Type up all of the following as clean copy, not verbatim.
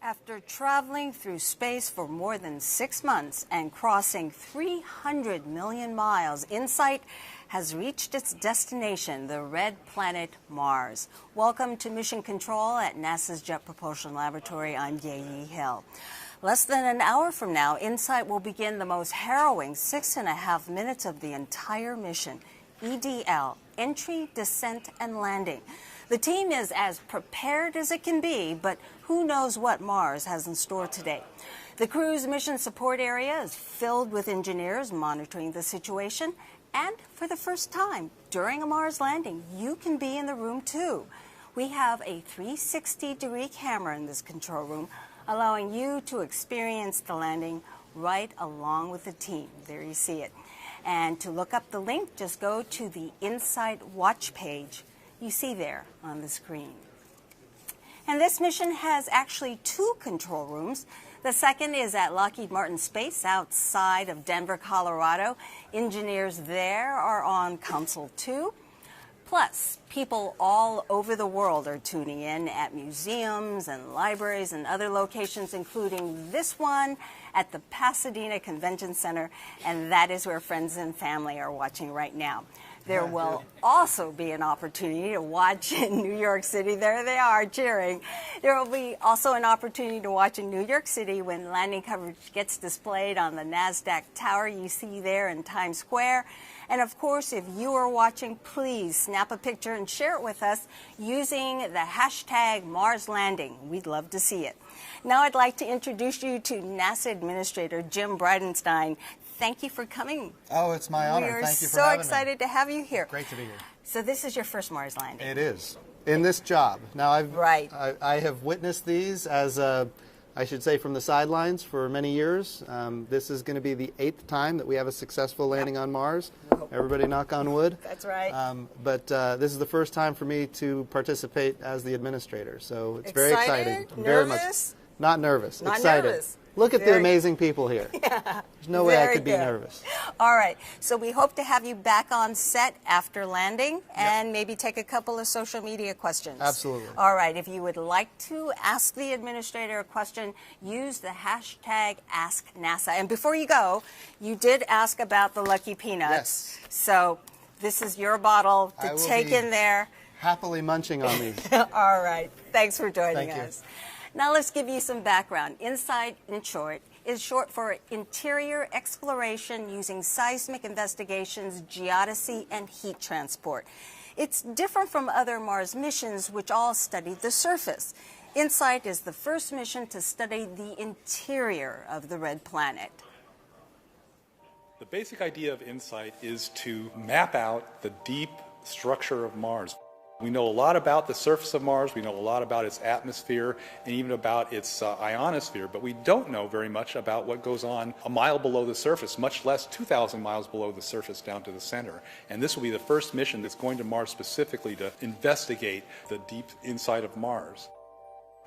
After traveling through space for more than 6 months and crossing 300 million miles, InSight has reached its destination, the red planet Mars. Welcome to Mission Control at NASA's Jet Propulsion Laboratory. I'm Ye Hill. Less than an hour from now, InSight will begin the most harrowing 6.5 minutes of the entire mission, EDL, Entry, Descent, and Landing. The team is as prepared as it can be, but who knows what Mars has in store today. The crew's mission support area is filled with engineers monitoring the situation, and for the first time during a Mars landing, you can be in the room too. We have a 360-degree camera in this control room, allowing you to experience the landing right along with the team. There you see it. And to look up the link, just go to the InSight Watch page you see there on the screen. And this mission has actually 2 control rooms. The second is at Lockheed Martin Space outside of Denver, Colorado. Engineers there are on Console 2. Plus, people all over the world are tuning in at museums and libraries and other locations, including this one at the Pasadena Convention Center, and that is where friends and family are watching right now. There will also be an opportunity to watch in New York City. There they are cheering. There will be also an opportunity to watch in New York City when landing coverage gets displayed on the NASDAQ tower you see there in Times Square. And of course, if you are watching, please snap a picture and share it with us using the hashtag MarsLanding. We'd love to see it. Now I'd like to introduce you to NASA Administrator Jim Bridenstine. Thank you for coming. Oh, it's my honor. Thank you for having me. We're so excited to have you here. Great to be here. So this is your first Mars landing. It is. In this job. Now, I have witnessed these as, I should say, from the sidelines for many years. This is going to be the 8th time that we have a successful landing on Mars. Everybody knock on wood. That's right. But this is the first time for me to participate as the administrator. So it's very exciting. Nervous? Very much. Not nervous. Not excited. Nervous. Look at the amazing people here. Yeah. There's no way I could be nervous. All right. So we hope to have you back on set after landing and maybe take a couple of social media questions. Absolutely. All right. If you would like to ask the administrator a question, use the hashtag AskNASA. And before you go, you did ask about the Lucky Peanuts. Yes. So this is your bottle to take in there. Happily munching on these. All right. Thanks for joining Thank us. Now let's give you some background. InSight, in short, is short for Interior Exploration using Seismic Investigations, Geodesy, and Heat Transport. It's different from other Mars missions, which all studied the surface. InSight is the first mission to study the interior of the red planet. The basic idea of InSight is to map out the deep structure of Mars. We know a lot about the surface of Mars, we know a lot about its atmosphere, and even about its ionosphere, but we don't know very much about what goes on a mile below the surface, much less 2,000 miles below the surface down to the center. And this will be the first mission that's going to Mars specifically to investigate the deep inside of Mars.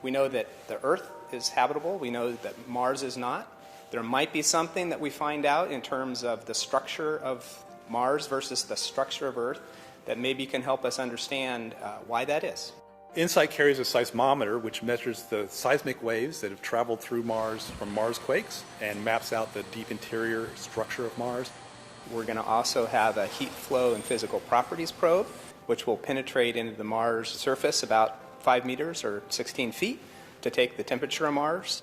We know that the Earth is habitable, we know that Mars is not. There might be something that we find out in terms of the structure of Mars versus the structure of Earth that maybe can help us understand why that is. InSight carries a seismometer which measures the seismic waves that have traveled through Mars from Mars quakes and maps out the deep interior structure of Mars. We're going to also have a heat flow and physical properties probe which will penetrate into the Mars surface about 5 meters or 16 feet to take the temperature of Mars.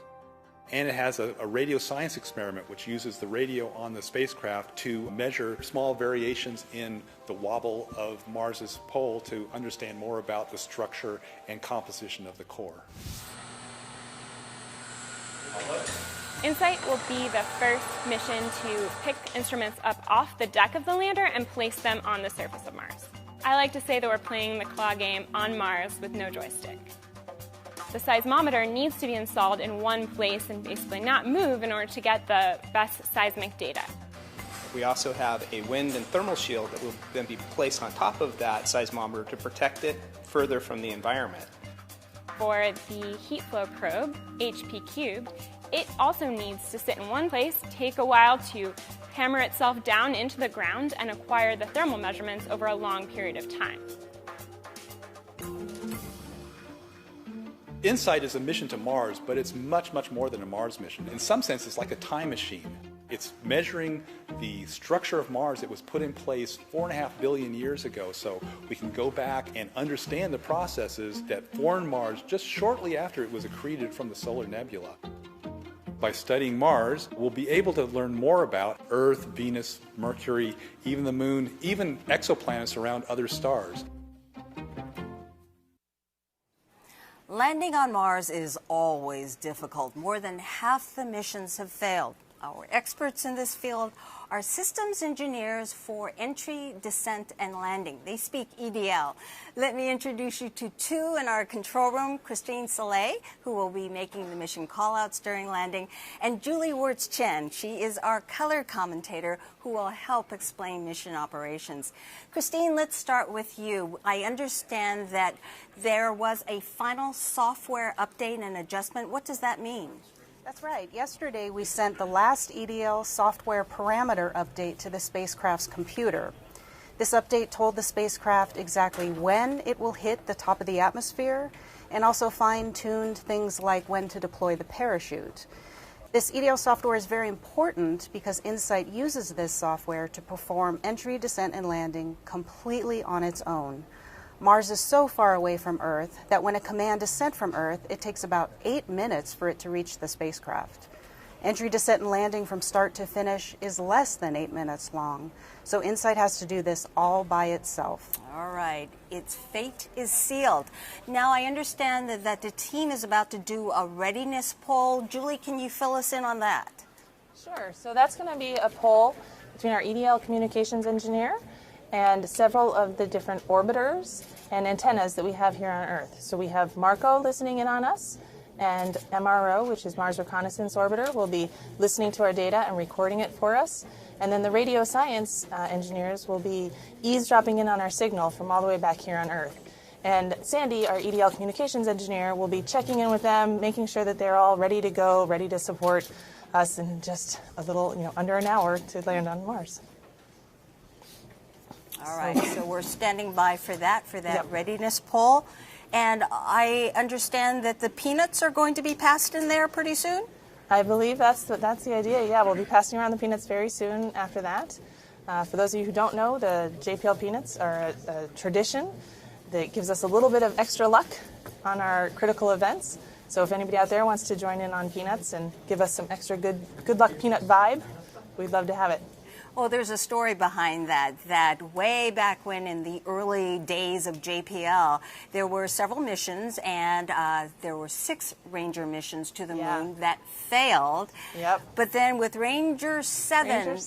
And it has a radio science experiment which uses the radio on the spacecraft to measure small variations in the wobble of Mars's pole to understand more about the structure and composition of the core. InSight will be the first mission to pick instruments up off the deck of the lander and place them on the surface of Mars. I like to say that we're playing the claw game on Mars with no joystick. The seismometer needs to be installed in one place and basically not move in order to get the best seismic data. We also have a wind and thermal shield that will then be placed on top of that seismometer to protect it further from the environment. For the heat flow probe, HP Cubed, it also needs to sit in one place, take a while to hammer itself down into the ground, and acquire the thermal measurements over a long period of time. InSight is a mission to Mars, but it's much, much more than a Mars mission. In some sense, it's like a time machine. It's measuring the structure of Mars. It was put in place 4.5 billion years ago, so we can go back and understand the processes that formed Mars just shortly after it was accreted from the solar nebula. By studying Mars, we'll be able to learn more about Earth, Venus, Mercury, even the Moon, even exoplanets around other stars. Landing on Mars is always difficult. More than half the missions have failed. Our experts in this field are systems engineers for entry, descent, and landing. They speak EDL. Let me introduce you to two in our control room, Christine Saleh, who will be making the mission callouts during landing, and Julie Wirtz-Chen. She is our color commentator who will help explain mission operations. Christine, let's start with you. I understand that there was a final software update and adjustment. What does that mean? That's right. Yesterday we sent the last EDL software parameter update to the spacecraft's computer. This update told the spacecraft exactly when it will hit the top of the atmosphere and also fine-tuned things like when to deploy the parachute. This EDL software is very important because InSight uses this software to perform entry, descent, and landing completely on its own. Mars is so far away from Earth that when a command is sent from Earth, it takes about 8 minutes for it to reach the spacecraft. Entry, descent, and landing from start to finish is less than 8 minutes long, so InSight has to do this all by itself. All right, its fate is sealed. Now I understand that the team is about to do a readiness poll. Julie, can you fill us in on that? Sure, so that's going to be a poll between our EDL communications engineer and several of the different orbiters and antennas that we have here on Earth. So we have Marco listening in on us, and MRO, which is Mars Reconnaissance Orbiter, will be listening to our data and recording it for us. And then the radio science engineers will be eavesdropping in on our signal from all the way back here on Earth. And Sandy, our EDL communications engineer, will be checking in with them, making sure that they're all ready to go, ready to support us in just a little, under an hour to land on Mars. All right, so we're standing by for that readiness poll. And I understand that the peanuts are going to be passed in there pretty soon? I believe that's the idea. Yeah, we'll be passing around the peanuts very soon after that. For those of you who don't know, the JPL peanuts are a tradition that gives us a little bit of extra luck on our critical events. So if anybody out there wants to join in on peanuts and give us some extra good luck peanut vibe, we'd love to have it. Well, there's a story behind that way back when in the early days of JPL, there were several missions, and there were 6 Ranger missions to the moon that failed. Yep. But then with Ranger 7,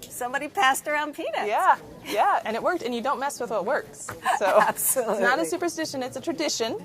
somebody passed around peanuts. Yeah, and it worked, and you don't mess with what works. So Absolutely. It's not a superstition, it's a tradition.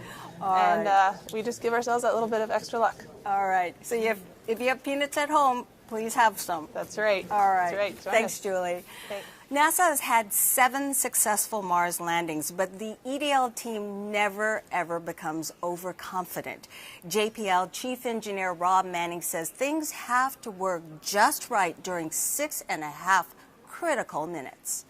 We just give ourselves that little bit of extra luck. All right. So if you have peanuts at home, please have some. That's right. All right. That's right. Thanks, Julie. Thanks. NASA has had 7 successful Mars landings, but the EDL team never, ever becomes overconfident. JPL Chief Engineer Rob Manning says things have to work just right during 6.5 critical minutes.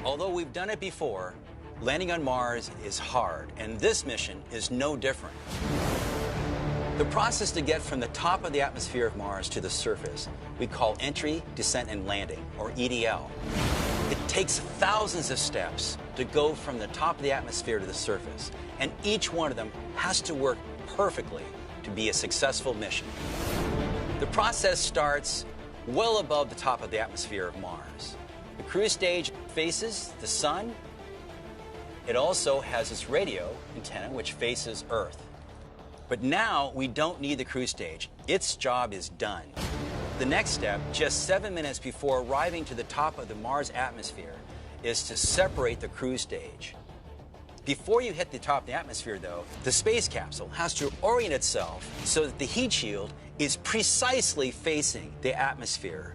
Although we've done it before, landing on Mars is hard, and this mission is no different. The process to get from the top of the atmosphere of Mars to the surface we call entry, descent, and landing, or EDL. It takes thousands of steps to go from the top of the atmosphere to the surface, and each one of them has to work perfectly to be a successful mission. The process starts well above the top of the atmosphere of Mars. The cruise stage faces the sun. It also has its radio antenna, which faces Earth. But now we don't need the cruise stage. Its job is done. The next step, just 7 minutes before arriving to the top of the Mars atmosphere, is to separate the cruise stage. Before you hit the top of the atmosphere, though, the space capsule has to orient itself so that the heat shield is precisely facing the atmosphere.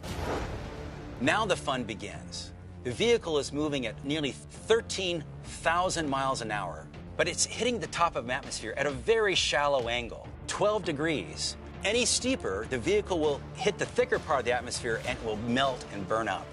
Now the fun begins. The vehicle is moving at nearly 13,000 miles an hour, but it's hitting the top of the atmosphere at a very shallow angle, 12 degrees. Any steeper, the vehicle will hit the thicker part of the atmosphere and it will melt and burn up.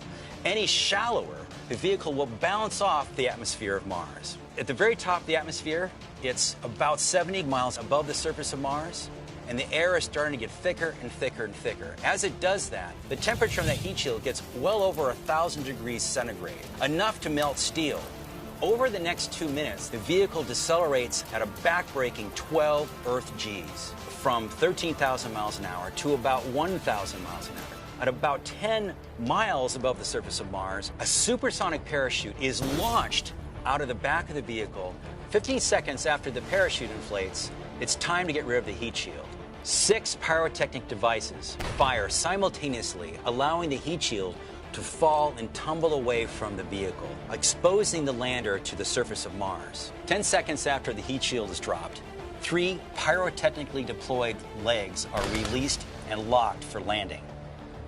Any shallower, the vehicle will bounce off the atmosphere of Mars. At the very top of the atmosphere, it's about 70 miles above the surface of Mars, and the air is starting to get thicker and thicker and thicker. As it does that, the temperature on that heat shield gets well over 1,000 degrees centigrade, enough to melt steel. Over the next 2 minutes, the vehicle decelerates at a backbreaking 12 Earth Gs, from 13,000 miles an hour to about 1,000 miles an hour. At about 10 miles above the surface of Mars, a supersonic parachute is launched out of the back of the vehicle. 15 seconds after the parachute inflates, it's time to get rid of the heat shield. 6 pyrotechnic devices fire simultaneously, allowing the heat shield to fall and tumble away from the vehicle, exposing the lander to the surface of Mars. 10 seconds after the heat shield is dropped, 3 pyrotechnically deployed legs are released and locked for landing.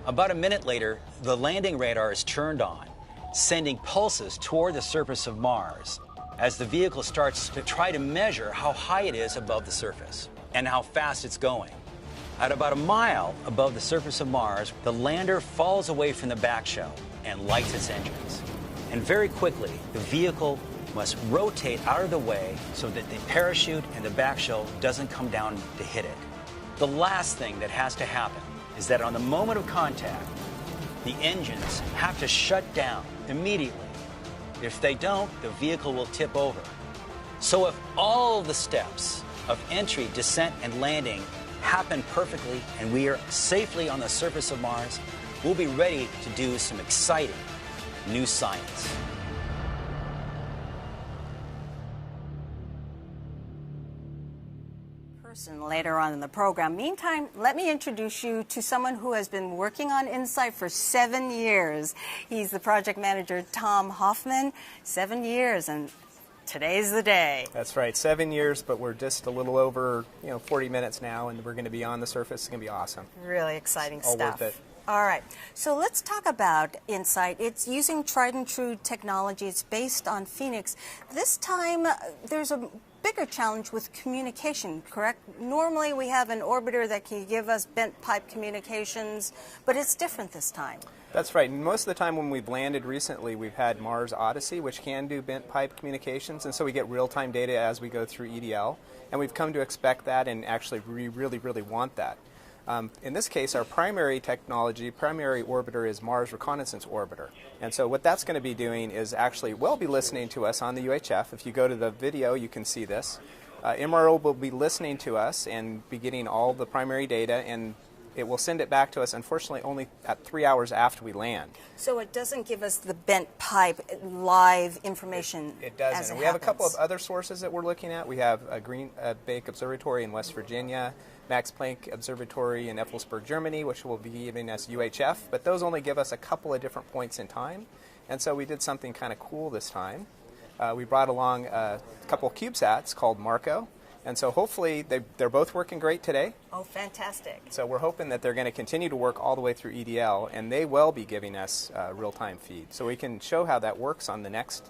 About a minute later, the landing radar is turned on, sending pulses toward the surface of Mars as the vehicle starts to try to measure how high it is above the surface and how fast it's going. At about a mile above the surface of Mars, the lander falls away from the back shell and lights its engines. And very quickly, the vehicle must rotate out of the way so that the parachute and the back shell doesn't come down to hit it. The last thing that has to happen is that on the moment of contact, the engines have to shut down immediately. If they don't, the vehicle will tip over. So if all the steps of entry, descent, and landing happen perfectly and we are safely on the surface of Mars, we'll be ready to do some exciting new science. Later on in the program. Meantime, let me introduce you to someone who has been working on InSight for 7 years. He's the project manager, Tom Hoffman. 7 years, and today's the day. That's right, 7 years, but we're just a little over 40 minutes now, and we're going to be on the surface. It's going to be awesome. Really exciting All stuff. worth it. All right, so let's talk about InSight. It's using tried and true technology. It's based on Phoenix. This time, there's a bigger challenge with communication, correct? Normally we have an orbiter that can give us bent pipe communications, but it's different this time. That's right. Most of the time when we've landed recently, we've had Mars Odyssey, which can do bent pipe communications, and so we get real-time data as we go through EDL, and we've come to expect that, and actually we really, really want that. In this case, our primary technology, primary orbiter is Mars Reconnaissance Orbiter. And so what that's going to be doing is actually, will be listening to us on the UHF. If you go to the video, you can see this. MRO will be listening to us and be getting all the primary data, and it will send it back to us, unfortunately, only at 3 hours after we land. So it doesn't give us the bent pipe live information. It doesn't. And we have a couple of other sources that we're looking at. We have a Green Bank Observatory in West Virginia, Max Planck Observatory in Effelsberg, Germany, which will be giving us UHF, but those only give us a couple of different points in time. And so we did something kind of cool this time. We brought along a couple of CubeSats called Marco. And so hopefully they're both working great today. Oh, fantastic. So we're hoping that they're going to continue to work all the way through EDL, and they will be giving us real-time feed. So we can show how that works on the next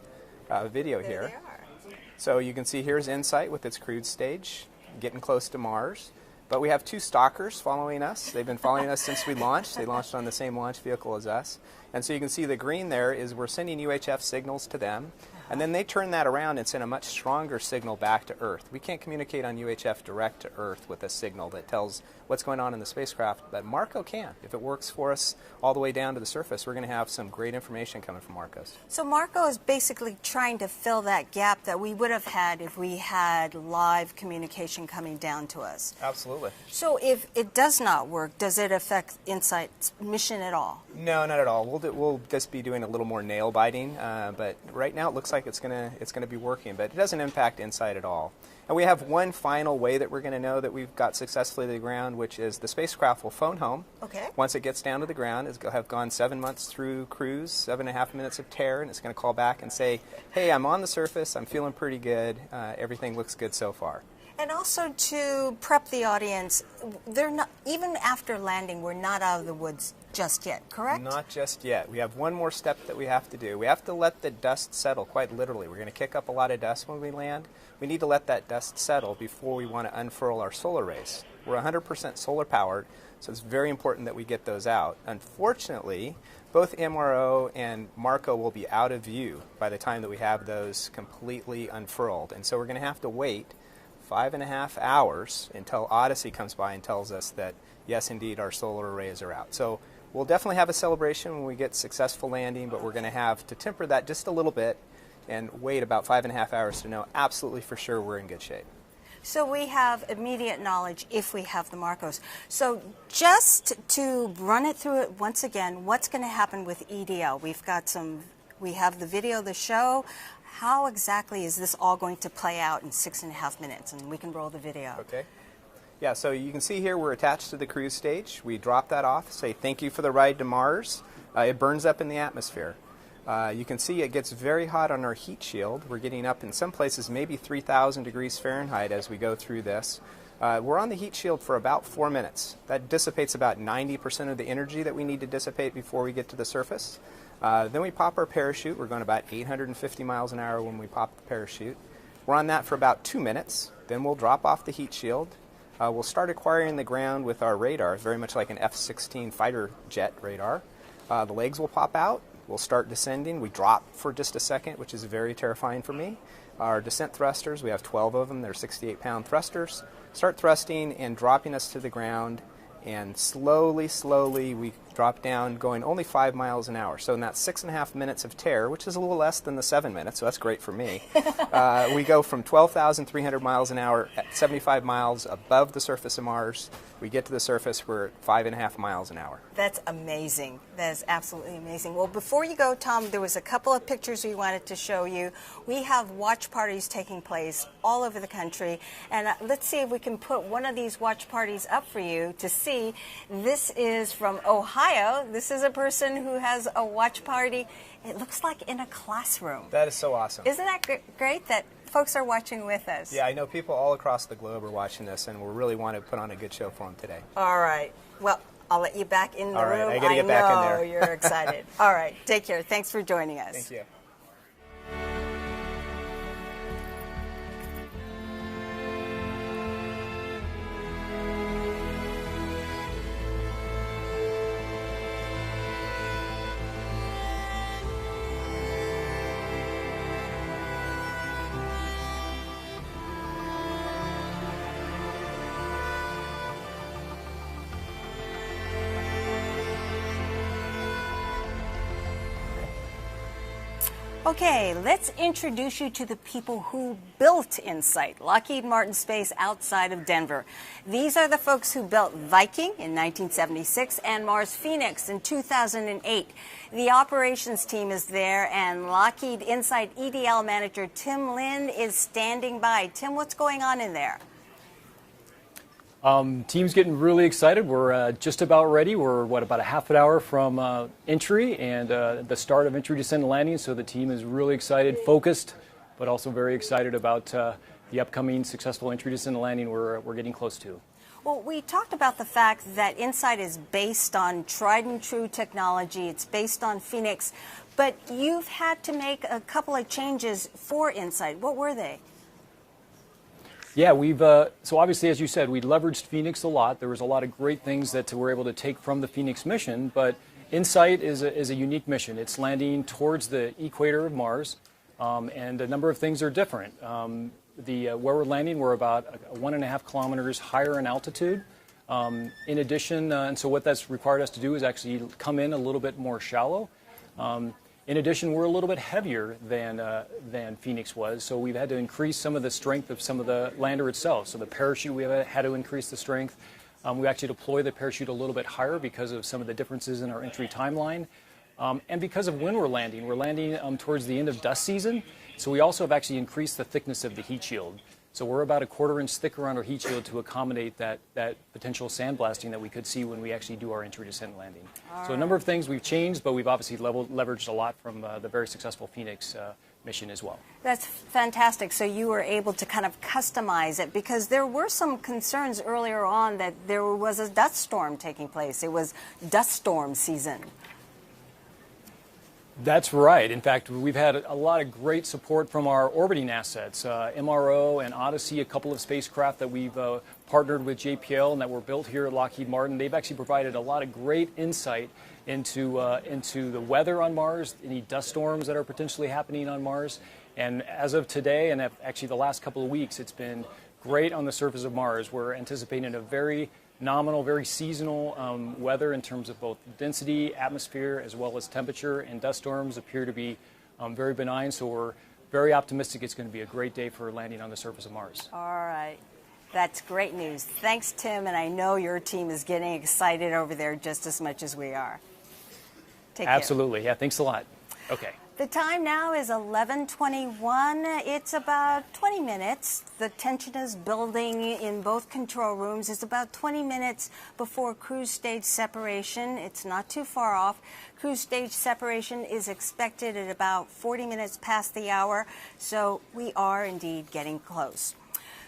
video here. There they are. So you can see here's InSight with its crude stage, getting close to Mars. But we have 2 stalkers following us. They've been following us since we launched. They launched on the same launch vehicle as us. And so you can see the green there is we're sending UHF signals to them. And then they turn that around and send a much stronger signal back to Earth. We can't communicate on UHF direct to Earth with a signal that tells what's going on in the spacecraft, but Marco can. If it works for us all the way down to the surface, we're going to have some great information coming from Marcos. So Marco is basically trying to fill that gap that we would have had if we had live communication coming down to us. Absolutely. So if it does not work, does it affect InSight's mission at all? No, not at all. We'll just be doing a little more nail biting, but right now it looks like it's going to be working, but it doesn't impact InSight at all. And we have one final way that we're going to know that we've got successfully to the ground, which is the spacecraft will phone home. Okay. Once it gets down to the ground, it's going to have gone 7 months through cruise, 7.5 minutes of tear, and it's going to call back and say, hey, I'm on the surface, I'm feeling pretty good, everything looks good so far. And also to prep the audience, they're not, even after landing, we're not out of the woods just yet, correct? Not just yet. We have one more step that we have to do. We have to let the dust settle, quite literally. We're going to kick up a lot of dust when we land. We need to let that dust settle before we want to unfurl our solar rays. We're 100% solar powered, so it's very important that we get those out. Unfortunately, both MRO and Marco will be out of view by the time that we have those completely unfurled. And so we're going to have to wait 5.5 hours until Odyssey comes by and tells us that, yes, indeed, our solar arrays are out. So we'll definitely have a celebration when we get successful landing, but we're going to have to temper that just a little bit and wait about 5.5 hours to know absolutely for sure we're in good shape. So we have immediate knowledge if we have the Marcos. So just to run it through it once again, what's going to happen with EDL? We have the video, the show. How exactly is this all going to play out in 6.5 minutes? And we can roll the video. Okay. Yeah, so you can see here we're attached to the cruise stage. We drop that off, say thank you for the ride to Mars. It burns up in the atmosphere. You can see it gets very hot on our heat shield. We're getting up in some places maybe 3,000 degrees Fahrenheit as we go through this. We're on the heat shield for about 4 minutes. That dissipates about 90% of the energy that we need to dissipate before we get to the surface. Then we pop our parachute. We're going about 850 miles an hour when we pop the parachute. We're on that for about 2 minutes. Then we'll drop off the heat shield. We'll start acquiring the ground with our radar, very much like an F-16 fighter jet radar. The legs will pop out. We'll start descending. We drop for just a second, which is very terrifying for me. Our descent thrusters, we have 12 of them. They're 68-pound thrusters. Start thrusting and dropping us to the ground. And slowly, slowly, we drop down, going only 5 miles an hour. So in that 6.5 minutes of terror, which is a little less than the 7 minutes, so that's great for me, we go from 12,300 miles an hour at 75 miles above the surface of Mars. We get to the surface, we're at 5.5 miles an hour. That's amazing. That is absolutely amazing. Well, before you go, Tom, there was a couple of pictures we wanted to show you. We have watch parties taking place all over the country, and let's see if we can put one of these watch parties up for you to see. This is from Ohio. This is a person who has a watch party. It looks like in a classroom. That is so awesome. Isn't that great that folks are watching with us? Yeah, I know people all across the globe are watching this, and we really want to put on a good show for them today. All right. Well, I'll let you back in the room. All right, I got to get back in there. I know you're excited. All right, take care. Thanks for joining us. Thank you. Okay, let's introduce you to the people who built InSight, Lockheed Martin Space outside of Denver. These are the folks who built Viking in 1976 and Mars Phoenix in 2008. The operations team is there, and Lockheed InSight EDL manager Tim Lin is standing by. Tim, what's going on in there? Team's getting really excited. We're just about ready. We're, about a half an hour from entry and the start of entry, descent, and landing. So the team is really excited, focused, but also very excited about the upcoming successful entry, descent, and landing we're getting close to. Well, we talked about the fact that InSight is based on tried and true technology. It's based on Phoenix, but you've had to make a couple of changes for InSight. What were they? Yeah, so obviously, as you said, we leveraged Phoenix a lot. There was a lot of great things that we're able to take from the Phoenix mission, but InSight is a unique mission. It's landing towards the equator of Mars, and a number of things are different. Where we're landing, we're about 1.5 kilometers higher in altitude. In addition, and so what that's required us to do is actually come in a little bit more shallow. In addition, we're a little bit heavier than Phoenix was, so we've had to increase some of the strength of some of the lander itself. So the parachute, we have had to increase the strength. We actually deploy the parachute a little bit higher because of some of the differences in our entry timeline. And because of when we're landing towards the end of dust season, so we also have actually increased the thickness of the heat shield. So we're about a 1/4 inch thicker on our heat shield to accommodate that potential sandblasting that we could see when we actually do our entry, descent, and landing. So a number of things we've changed, but we've obviously leveraged a lot from the very successful Phoenix mission as well. That's fantastic. So you were able to kind of customize it, because there were some concerns earlier on that there was a dust storm taking place. It was dust storm season. That's right. In fact, we've had a lot of great support from our orbiting assets, MRO and Odyssey, a couple of spacecraft that we've partnered with JPL and that were built here at Lockheed Martin. They've actually provided a lot of great insight into the weather on Mars, any dust storms that are potentially happening on Mars. And as of today, and actually the last couple of weeks, it's been great on the surface of Mars. We're anticipating a very nominal, very seasonal weather in terms of both density, atmosphere, as well as temperature, and dust storms appear to be very benign. So we're very optimistic it's going to be a great day for landing on the surface of Mars. All right. That's great news. Thanks, Tim, and I know your team is getting excited over there just as much as we are. Take care. Absolutely. Yeah, thanks a lot. Okay. The time now is 11:21. It's about 20 minutes. The tension is building in both control rooms. It's about 20 minutes before cruise stage separation. It's not too far off. Cruise stage separation is expected at about 40 minutes past the hour, so we are indeed getting close.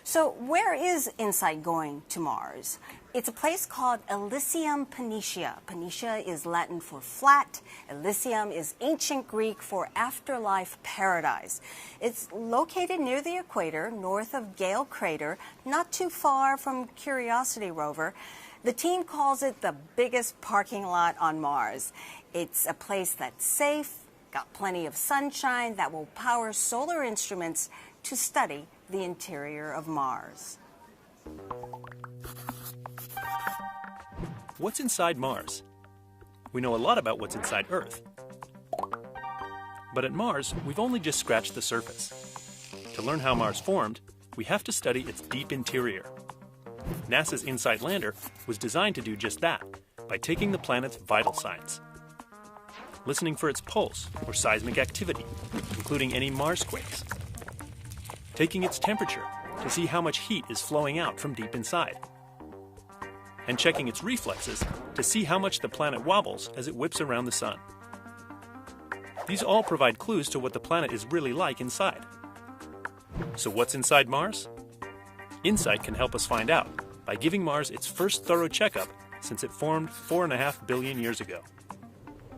So where is InSight going to Mars? It's a place called Elysium Planitia. Planitia is Latin for flat. Elysium is ancient Greek for afterlife paradise. It's located near the equator, north of Gale Crater, not too far from Curiosity rover. The team calls it the biggest parking lot on Mars. It's a place that's safe, got plenty of sunshine, that will power solar instruments to study the interior of Mars. What's inside Mars? We know a lot about what's inside Earth. But at Mars, we've only just scratched the surface. To learn how Mars formed, we have to study its deep interior. NASA's InSight lander was designed to do just that, by taking the planet's vital signs. Listening for its pulse or seismic activity, including any Marsquakes. Taking its temperature to see how much heat is flowing out from deep inside. And checking its reflexes to see how much the planet wobbles as it whips around the sun. These all provide clues to what the planet is really like inside. So what's inside Mars? InSight can help us find out by giving Mars its first thorough checkup since it formed 4.5 billion years ago.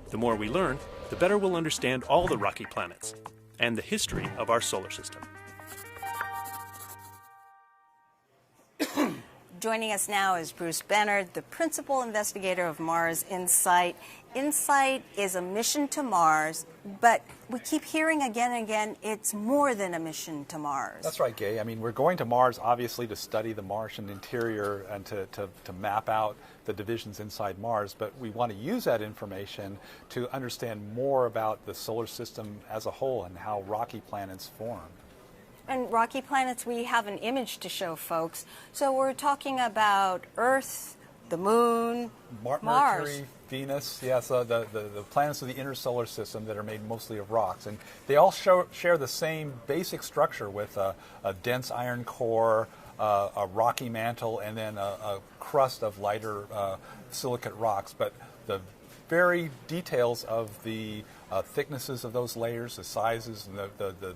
The more we learn, the better we'll understand all the rocky planets and the history of our solar system. Joining us now is Bruce Bennard, the principal investigator of Mars InSight. InSight is a mission to Mars, but we keep hearing again and again it's more than a mission to Mars. That's right, Gay. I mean, we're going to Mars, obviously, to study the Martian interior and to map out the divisions inside Mars, but we want to use that information to understand more about the solar system as a whole and how rocky planets form. And rocky planets, we have an image to show folks. So we're talking about Earth, the Moon, Mars. Mercury, Venus, yes, the planets of the inner solar system that are made mostly of rocks. And they all share the same basic structure with a dense iron core, a rocky mantle, and then a crust of lighter silicate rocks. But the very details of the thicknesses of those layers, the sizes, and the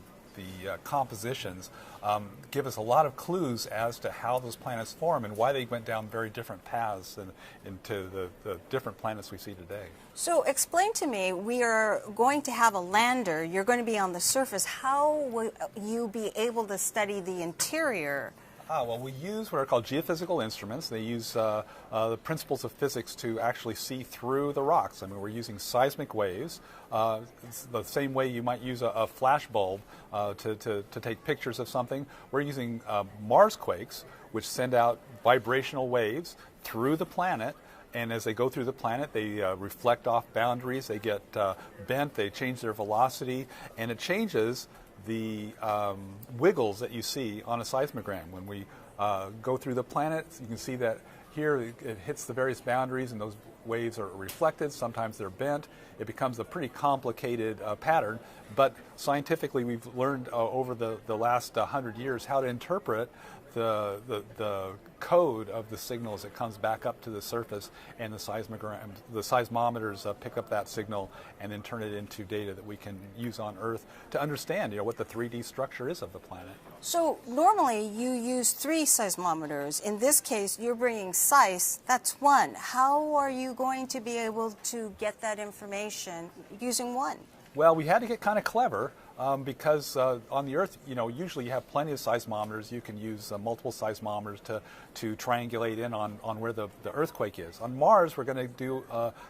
compositions give us a lot of clues as to how those planets form and why they went down very different paths into the different planets we see today. So explain to me, we are going to have a lander, you're going to be on the surface. How will you be able to study the interior? Well, we use what are called geophysical instruments. They use the principles of physics to actually see through the rocks. I mean, we're using seismic waves, the same way you might use a flash bulb to take pictures of something. We're using Marsquakes, which send out vibrational waves through the planet. And as they go through the planet, they reflect off boundaries, they get bent, they change their velocity, and it changes the wiggles that you see on a seismogram. When we go through the planet, you can see that here it hits the various boundaries and those waves are reflected. Sometimes they're bent. It becomes a pretty complicated pattern, but scientifically we've learned over the last 100 years how to interpret the code of the signal as it comes back up to the surface, and the seismometers pick up that signal and then turn it into data that we can use on Earth to understand, what the 3D structure is of the planet. So normally you use 3 seismometers. In this case, you're bringing SEIS. That's 1. How are you going to be able to get that information using 1? Well, we had to get kind of clever. because on the Earth, usually you have plenty of seismometers. You can use multiple seismometers to triangulate in on where the earthquake is. On Mars, we're going to do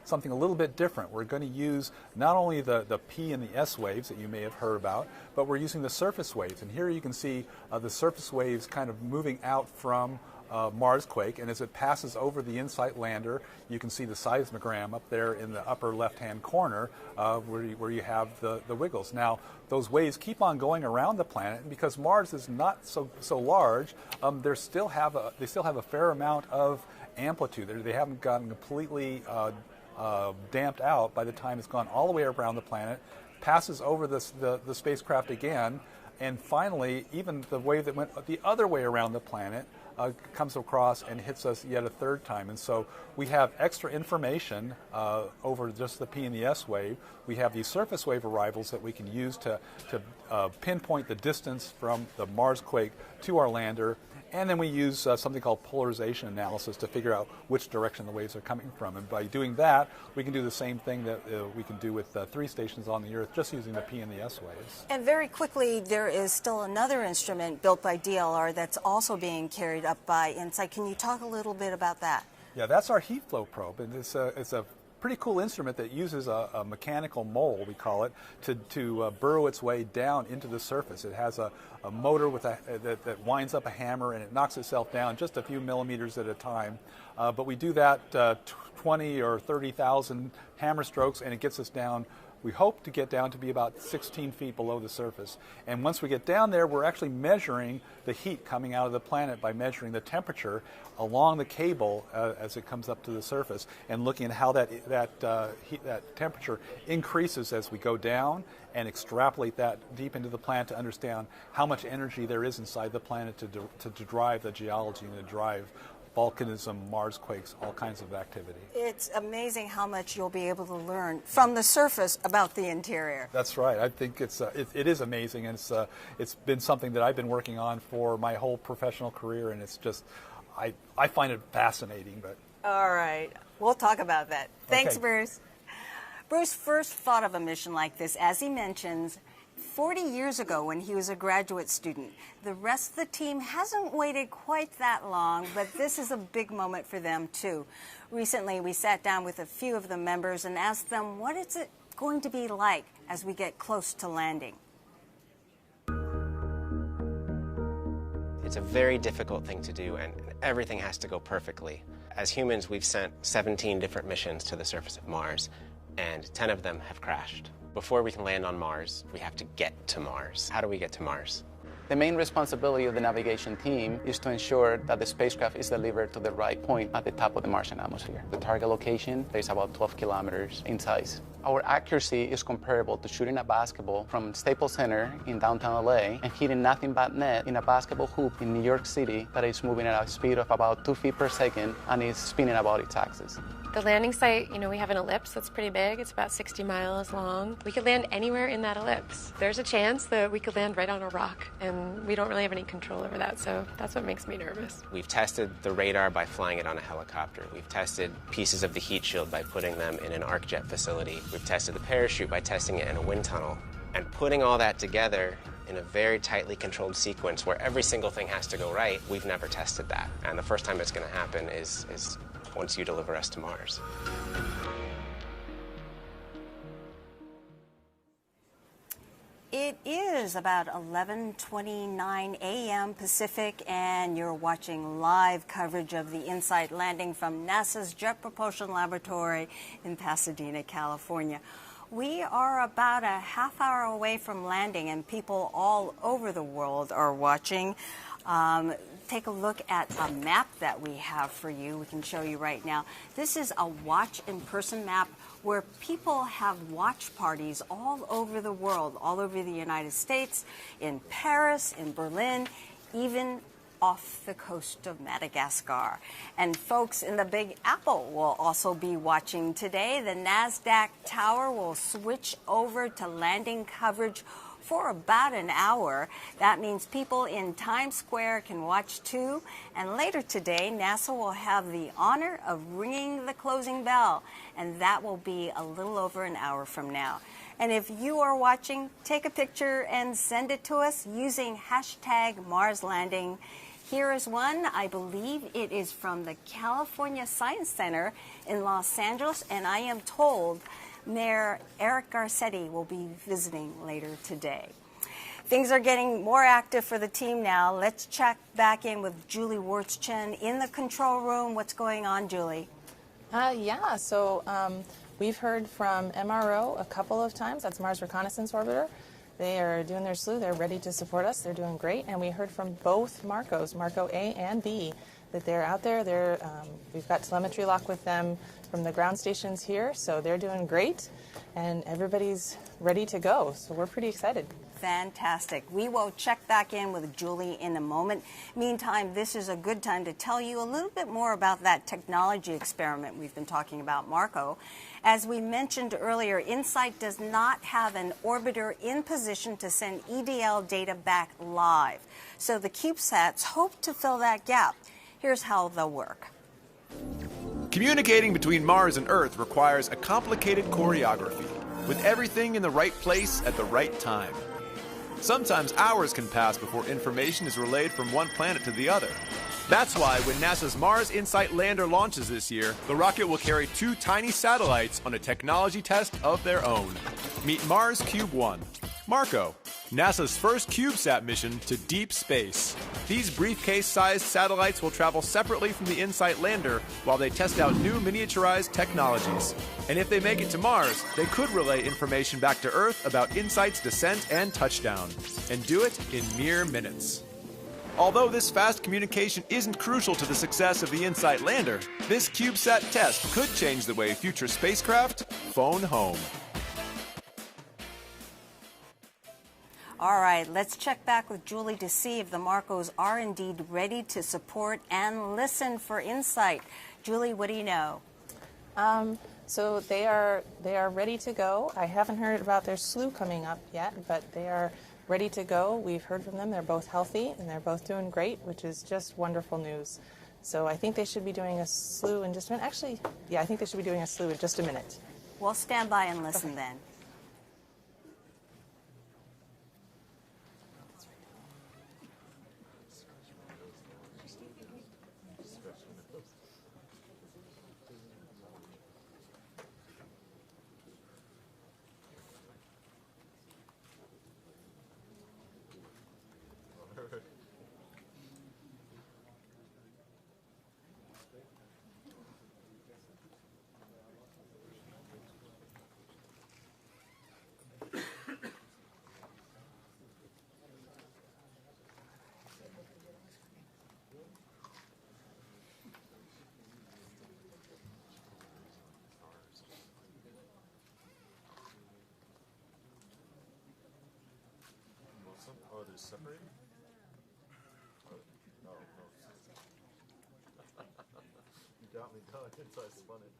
something a little bit different. We're going to use not only the P and the S waves that you may have heard about, but we're using the surface waves. And here you can see the surface waves kind of moving out from Marsquake, and as it passes over the InSight lander, you can see the seismogram up there in the upper left-hand corner where you have the wiggles. Now, those waves keep on going around the planet, and because Mars is not so large, they still have a fair amount of amplitude. They haven't gotten completely damped out by the time it's gone all the way around the planet, passes over the spacecraft again, and finally, even the wave that went the other way around the planet comes across and hits us yet a third time. And so we have extra information over just the P and the S wave. We have these surface wave arrivals that we can use to pinpoint the distance from the Marsquake to our lander. And then we use something called polarization analysis to figure out which direction the waves are coming from. And by doing that, we can do the same thing that we can do with 3 stations on the Earth, just using the P and the S waves. And very quickly, there is still another instrument built by DLR that's also being carried up by InSight. Can you talk a little bit about that? Yeah, that's our heat flow probe, and it's a pretty cool instrument that uses a mechanical mole, we call it, to burrow its way down into the surface. It has a motor with that winds up a hammer, and it knocks itself down just a few millimeters at a time. But we do that 20 or 30,000 hammer strokes, and it gets us down. We hope to get down to be about 16 feet below the surface. And once we get down there, we're actually measuring the heat coming out of the planet by measuring the temperature along the cable as it comes up to the surface, and looking at how that temperature increases as we go down, and extrapolate that deep into the planet to understand how much energy there is inside the planet to drive the geology and to drive volcanism, Marsquakes, all kinds of activity. It's amazing how much you'll be able to learn from the surface about the interior. That's right. I think it is amazing, and it's been something that I've been working on for my whole professional career, and it's just, I find it fascinating. But all right, we'll talk about that. Thanks, okay. Bruce. Bruce first thought of a mission like this, as he mentions, 40 years ago when he was a graduate student. The rest of the team hasn't waited quite that long, but this is a big moment for them too. Recently, we sat down with a few of the members and asked them what is it going to be like as we get close to landing. It's a very difficult thing to do, and everything has to go perfectly. As humans, we've sent 17 different missions to the surface of Mars, and 10 of them have crashed. Before we can land on Mars, we have to get to Mars. How do we get to Mars? The main responsibility of the navigation team is to ensure that the spacecraft is delivered to the right point at the top of the Martian atmosphere. The target location is about 12 kilometers in size. Our accuracy is comparable to shooting a basketball from Staples Center in downtown LA and hitting nothing but net in a basketball hoop in New York City that is moving at a speed of about 2 feet per second and is spinning about its axis. The landing site, we have an ellipse that's pretty big. It's about 60 miles long. We could land anywhere in that ellipse. There's a chance that we could land right on a rock, and we don't really have any control over that, so that's what makes me nervous. We've tested the radar by flying it on a helicopter. We've tested pieces of the heat shield by putting them in an arc jet facility. We've tested the parachute by testing it in a wind tunnel. And putting all that together in a very tightly controlled sequence where every single thing has to go right, we've never tested that. And the first time it's going to happen is once you deliver us to Mars. It is about 11:29 a.m. Pacific, and you're watching live coverage of the InSight landing from NASA's Jet Propulsion Laboratory in Pasadena, California. We are about a half hour away from landing, and people all over the world are watching. Take a look at a map that we have for you. We can show you right now. This is a watch in person map where people have watch parties all over the world, all over the United States, in Paris, in Berlin, even off the coast of Madagascar. And folks in the Big Apple will also be watching today. The NASDAQ Tower will switch over to landing coverage for about an hour. That means people in Times Square can watch too. And later today, NASA will have the honor of ringing the closing bell, and that will be a little over an hour from now. And if you are watching, take a picture and send it to us using hashtag Mars Landing. Here is one. I believe it is from the California Science Center in Los Angeles, and I am told Mayor Eric Garcetti will be visiting later today. Things are getting more active for the team now. Let's check back in with Julie Wirtz-Chen in the control room. What's going on, Julie? So we've heard from MRO a couple of times. That's Mars Reconnaissance Orbiter. They are doing their slew. They're ready to support us. They're doing great. And we heard from both Marcos, Marco A and B, that they're out there. We've got telemetry lock with them from the ground stations here, so they're doing great. And everybody's ready to go. So we're pretty excited. Fantastic. We will check back in with Julie in a moment. Meantime, this is a good time to tell you a little bit more about that technology experiment we've been talking about, Marco. As we mentioned earlier, InSight does not have an orbiter in position to send EDL data back live. So the CubeSats hope to fill that gap. Here's how they'll work. Communicating between Mars and Earth requires a complicated choreography, with everything in the right place at the right time. Sometimes hours can pass before information is relayed from one planet to the other. That's why when NASA's Mars InSight lander launches this year, the rocket will carry 2 tiny satellites on a technology test of their own. Meet Mars Cube 1. Marco, NASA's first CubeSat mission to deep space. These briefcase-sized satellites will travel separately from the InSight lander while they test out new miniaturized technologies. And if they make it to Mars, they could relay information back to Earth about InSight's descent and touchdown, and do it in mere minutes. Although this fast communication isn't crucial to the success of the InSight lander, this CubeSat test could change the way future spacecraft phone home. All right, let's check back with Julie to see if the Marcos are indeed ready to support and listen for InSight. Julie, what do you know? So they are ready to go. I haven't heard about their slew coming up yet, but they are ready to go. We've heard from them. They're both healthy and they're both doing great, which is just wonderful news. So I think they should be doing a slew in just a minute. Actually, yeah, I think they should be doing a slew in just a minute. We'll stand by and listen then. Oh, they're separated? No. You got me going until I spun it.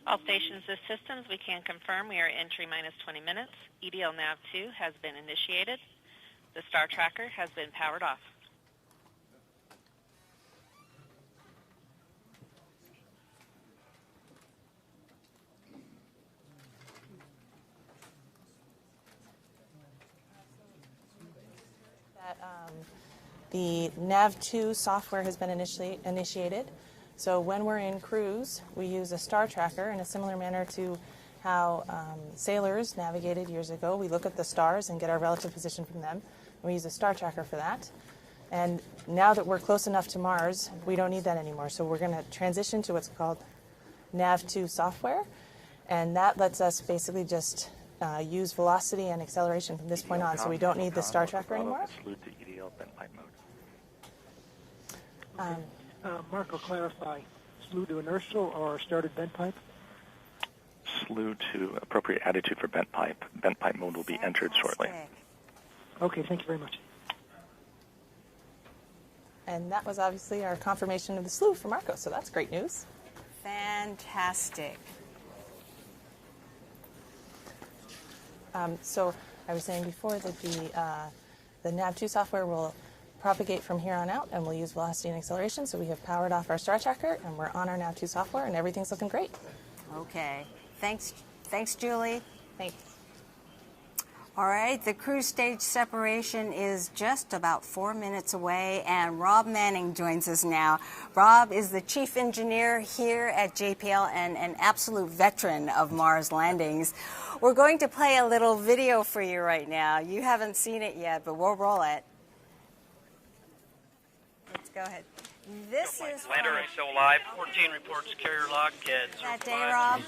All stations, this systems, we can confirm we are entry minus 20 minutes. EDL nav2 has been initiated. The star tracker has been powered off. The nav2 software has been initiated. So when we're in cruise, we use a star tracker in a similar manner to how sailors navigated years ago. We look at the stars and get our relative position from them. And we use a star tracker for that. And now that we're close enough to Mars, we don't need that anymore. So we're going to transition to what's called nav2 software. And that lets us basically just use velocity and acceleration from this point on. So we don't need the star tracker anymore. Marco, clarify. Slew to inertial or started bent pipe? Slew to appropriate attitude for bent pipe. Bent pipe mode will be entered shortly. Okay, thank you very much. And that was obviously our confirmation of the slew for Marco, so that's great news. Fantastic. So I was saying before that the NAV2 software will propagate from here on out, and we'll use velocity and acceleration. So we have powered off our star tracker, and we're on our NAV2 software, and everything's looking great. Okay. Thanks, Julie. Thanks. All right, the cruise stage separation is just about 4 minutes away, and Rob Manning joins us now. Rob is the chief engineer here at JPL and an absolute veteran of Mars landings. We're going to play a little video for you right now. You haven't seen it yet, but we'll roll it. Let's go ahead. This is Lander is still alive. 14 reports carrier lock at that day, Rob.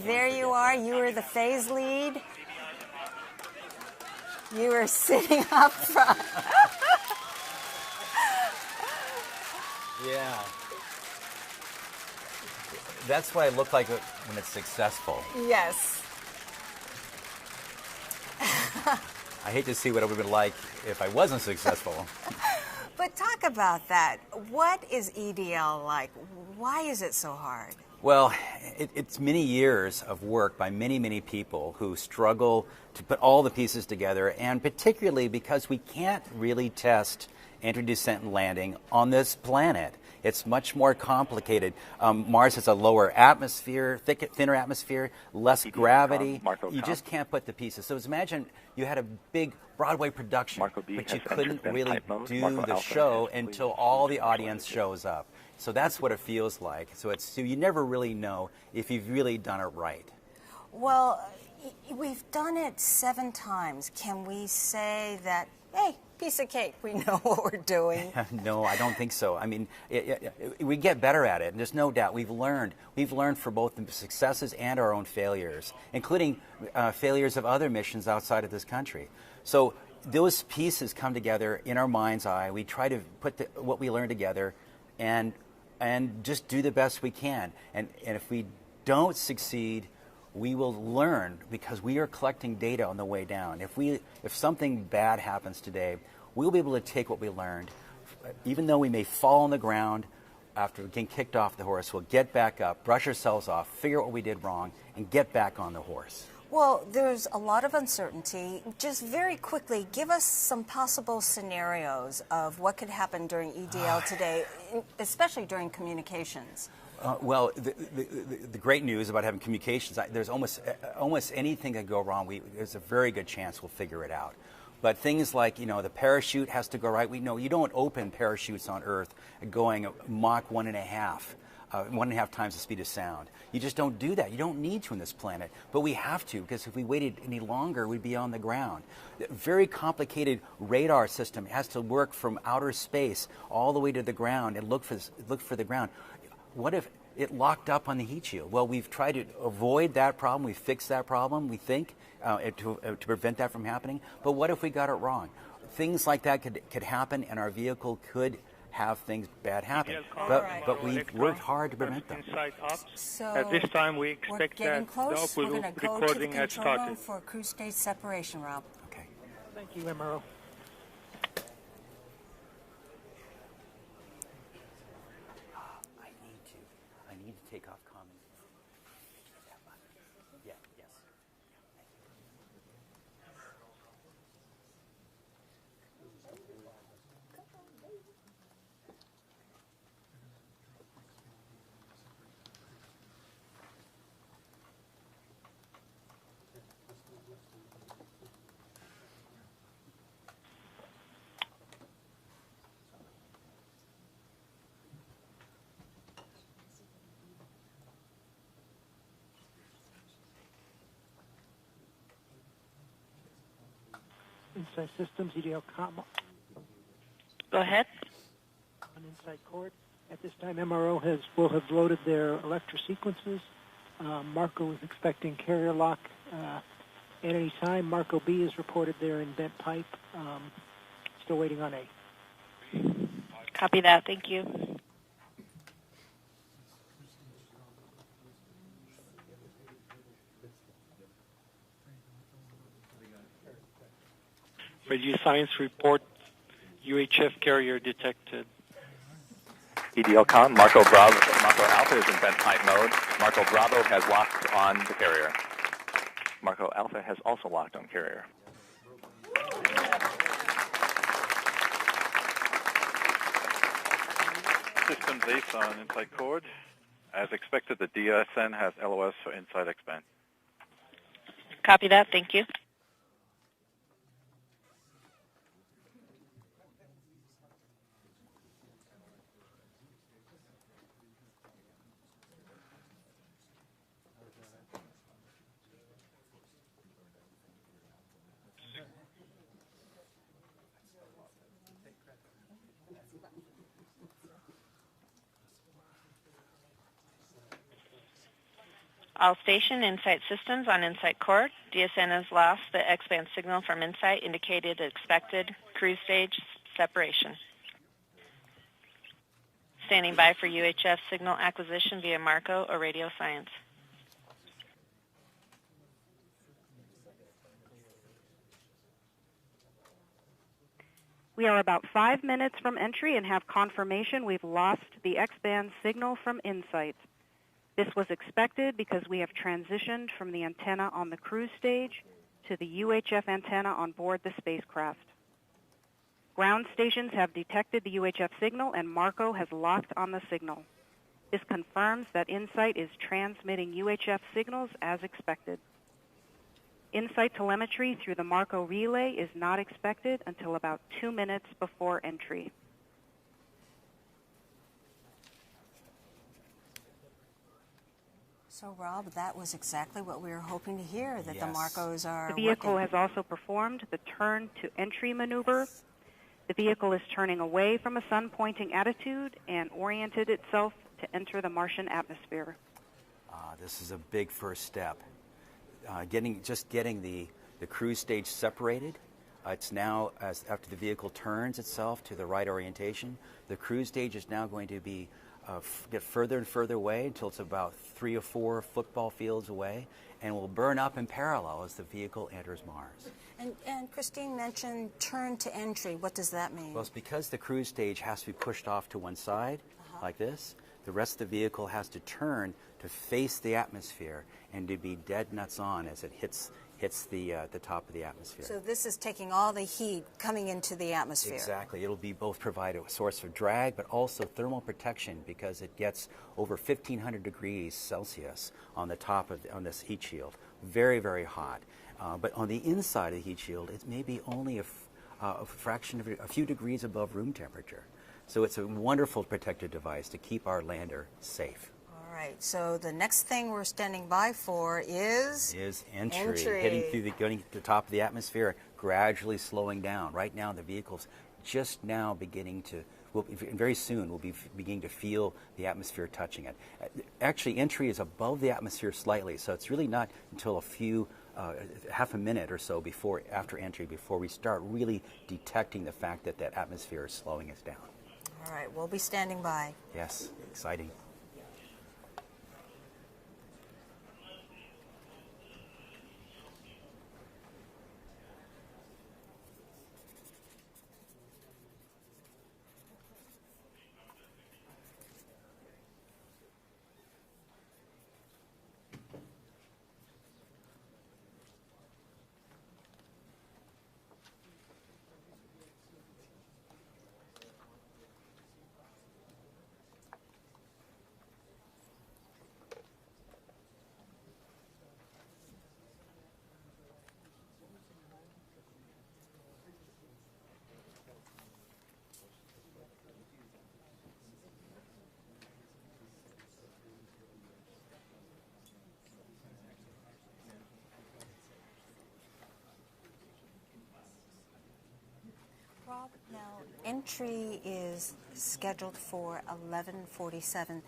There you are. You were the phase lead. You were sitting up front. Yeah. That's what I look like when it's successful. Yes. I hate to see what it would have been like if I wasn't successful. But talk about that. What is EDL like? Why is it so hard? Well, it's many years of work by many, many people who struggle to put all the pieces together, and particularly because we can't really test entry, descent, and landing on this planet. It's much more complicated. Mars has a lower atmosphere, thinner atmosphere, less gravity. You just can't put the pieces. So imagine you had a big Broadway production, but you couldn't really do the show until all the audience shows up. So that's what it feels like. So you never really know if you've really done it right. Well, we've done it 7 times. Can we say that, hey, piece of cake, we know what we're doing? No, I don't think so. I mean, we get better at it, and there's no doubt. We've learned for both the successes and our own failures, including failures of other missions outside of this country. So those pieces come together in our mind's eye. We try to put what we learn together and just do the best we can. And if we don't succeed, we will learn, because we are collecting data on the way down. If something bad happens today, we'll be able to take what we learned. Even though we may fall on the ground after getting kicked off the horse, we'll get back up, brush ourselves off, figure out what we did wrong, and get back on the horse. Well, there's a lot of uncertainty. Just very quickly, give us some possible scenarios of what could happen during EDL today, especially during communications. Well, the great news about having communications, there's almost anything that go wrong. There's a very good chance we'll figure it out. But things like, the parachute has to go right. We know you don't open parachutes on Earth going Mach 1.5 times the speed of sound. You just don't do that. You don't need to on this planet. But we have to, because if we waited any longer, we'd be on the ground. A very complicated radar system has to work from outer space all the way to the ground and look for the ground. What if it locked up on the heat shield? Well, we've tried to avoid that problem. We fixed that problem, we think, to prevent that from happening. But what if we got it wrong? Things like that could happen, and our vehicle could have things bad happen. But we've worked hard to prevent them. So at this time, we expect we're getting that close. the We're going to go to the recording has control room started. for cruise stage separation, Rob. Okay. Thank you, MRO. I need to take off common. Yeah, yes. Insight Systems, EDL Go ahead. on Insight Court. At this time, MRO will have loaded their electro sequences. Marco is expecting carrier lock at any time. Marco B is reported there in bent pipe. Still waiting on A. Copy that. Thank you. Radio Science report, UHF carrier detected. EDLCom, Marco Alpha is in bent pipe mode. Marco Bravo has locked on the carrier. Marco Alpha has also locked on carrier. Systems Ace on Insight Cord. As expected, the DSN has LOS for Insight Expand. Copy that. Thank you. All station Insight systems on Insight Cord. DSN has lost the X-band signal from Insight, indicated expected cruise stage separation. Standing by for UHF signal acquisition via Marco or Radio Science. We are about 5 minutes from entry and have confirmation we've lost the X-band signal from Insight. This was expected because we have transitioned from the antenna on the cruise stage to the UHF antenna on board the spacecraft. Ground stations have detected the UHF signal and Marco has locked on the signal. This confirms that Insight is transmitting UHF signals as expected. Insight telemetry through the Marco relay is not expected until about 2 minutes before entry. So, Rob, that was exactly what we were hoping to hear, that the Marcos are The vehicle working. has also performed the turn to entry maneuver. The vehicle is turning away from a sun-pointing attitude and oriented itself to enter the Martian atmosphere. This is a big first step. Getting the cruise stage separated. It's now, after the vehicle turns itself to the right orientation, the cruise stage is now going to be get further and further away until it's about 3 or 4 football fields away, and will burn up in parallel as the vehicle enters Mars. And Christine mentioned turn to entry. What does that mean? Well, it's because the cruise stage has to be pushed off to one side, like this. The rest of the vehicle has to turn to face the atmosphere and to be dead nuts on as it hits the top of the atmosphere. So this is taking all the heat coming into the atmosphere. Exactly. It'll be both provide a source of drag, but also thermal protection because it gets over 1,500 degrees Celsius on the top on this heat shield. Very, very hot. But on the inside of the heat shield, it may be only a fraction of a few degrees above room temperature. So it's a wonderful protective device to keep our lander safe. All right, so the next thing we're standing by for is entry. Hitting through going to the top of the atmosphere, gradually slowing down. Right now, the vehicle's just now beginning to, very soon, we'll be beginning to feel the atmosphere touching it. Actually, entry is above the atmosphere slightly, so it's really not until a few, half a minute or so after entry, before we start really detecting the fact that that atmosphere is slowing us down. All right, we'll be standing by. Yes, exciting. Rob, now entry is scheduled for 11:47.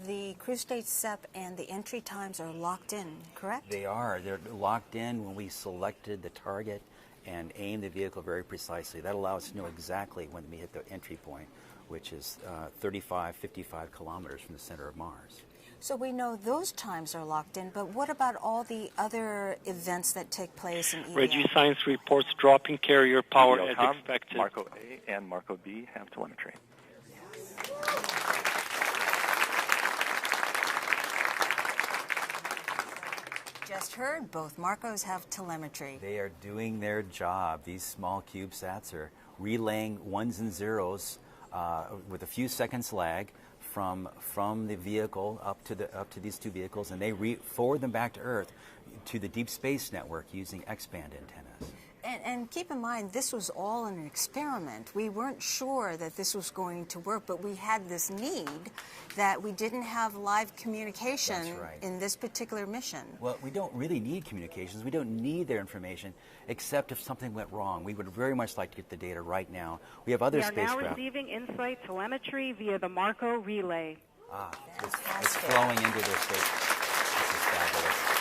The cruise stage SEP and the entry times are locked in, correct? They are. They're locked in when we selected the target and aimed the vehicle very precisely. That allows us to know exactly when we hit the entry point, which is 55 kilometers from the center of Mars. So we know those times are locked in, but what about all the other events that take place in EDL? RadioScience reports dropping carrier power as EDL-com, expected. Marco A and Marco B have telemetry. Just heard, both Marcos have telemetry. They are doing their job. These small CubeSats are relaying ones and zeros with a few seconds lag from the vehicle up to these two vehicles, and they forward them back to Earth to the Deep Space Network using X-band antennas. And keep in mind, this was all an experiment. We weren't sure that this was going to work, but we had this need that we didn't have live communication in this particular mission. Well, we don't really need communications. We don't need their information, except if something went wrong. We would very much like to get the data right now. We have other spacecraft. We are now receiving InSight telemetry via the Marco relay. It's flowing into their space. This is fabulous.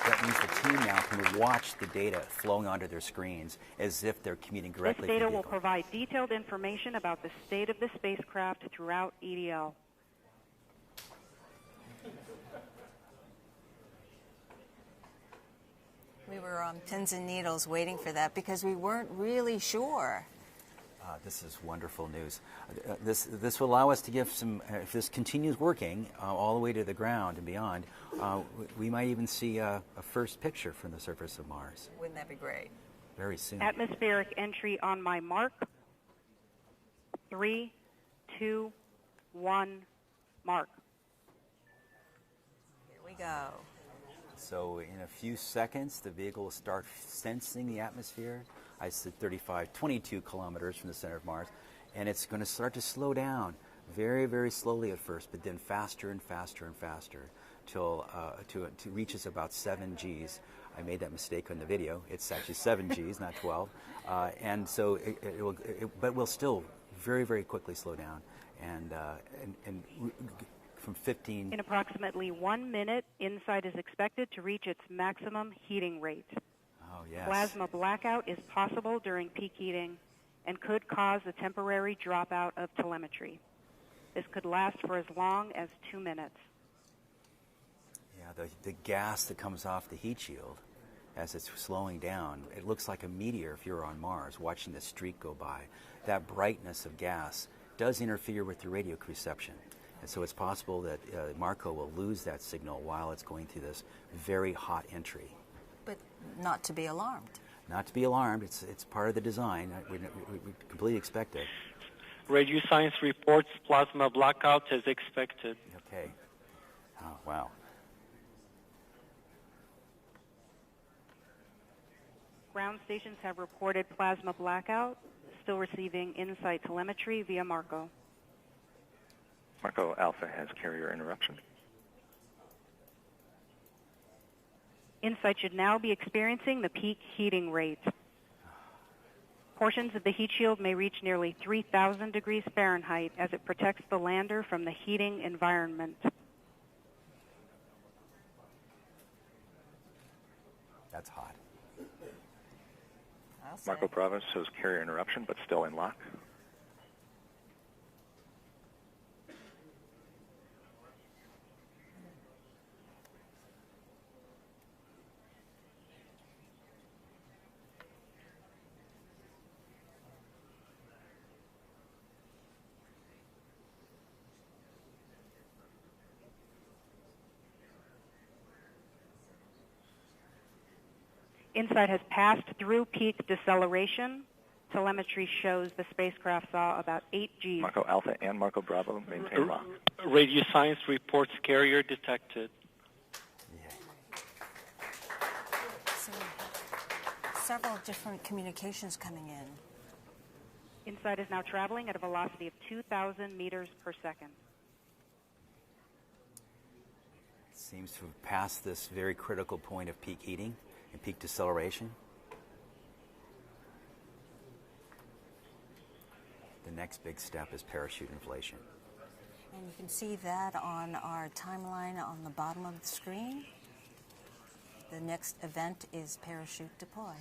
That means the team now can watch the data flowing onto their screens as if they're commuting directly This to the data will vehicle. provide detailed information about the state of the spacecraft throughout EDL. We were on pins and needles waiting for that because we weren't really sure. This is wonderful news. This will allow us to give some, if this continues working all the way to the ground and beyond, we might even see a first picture from the surface of Mars. Wouldn't that be great? Very soon. Atmospheric entry on my mark. 3, 2, 1, mark. Here we go. So in a few seconds, the vehicle will start sensing the atmosphere. I said 22 kilometers from the center of Mars. And it's going to start to slow down very, very slowly at first, but then faster and faster and faster till it reaches about 7 Gs. I made that mistake on the video. It's actually 7 Gs, not 12. And so but we'll still very, very quickly slow down. And from 15... In approximately 1 minute, InSight is expected to reach its maximum heating rate. Oh, yes. Plasma blackout is possible during peak heating and could cause a temporary dropout of telemetry. This could last for as long as 2 minutes. Yeah, the gas that comes off the heat shield as it's slowing down, it looks like a meteor if you're on Mars watching the streak go by. That brightness of gas does interfere with the radio reception. And so it's possible that Marco will lose that signal while it's going through this very hot entry. But not to be alarmed. Not to be alarmed. It's part of the design. We completely expect it. RadioScience reports plasma blackout as expected. Okay. Oh, wow. Ground stations have reported plasma blackout, still receiving InSight telemetry via Marco. Marco Alpha has carrier interruption. InSight should now be experiencing the peak heating rate. Portions of the heat shield may reach nearly 3,000 degrees Fahrenheit as it protects the lander from the heating environment. That's hot. Marco Bravo shows carrier interruption, but still in lock. InSight has passed through peak deceleration. Telemetry shows the spacecraft saw about 8 Gs. Marco Alpha and Marco Bravo maintain lock. RadioScience reports carrier detected. So several different communications coming in. InSight is now traveling at a velocity of 2,000 meters per second. Seems to have passed this very critical point of peak heating and peak deceleration. The next big step is parachute inflation. And you can see that on our timeline on the bottom of the screen. The next event is parachute deploy.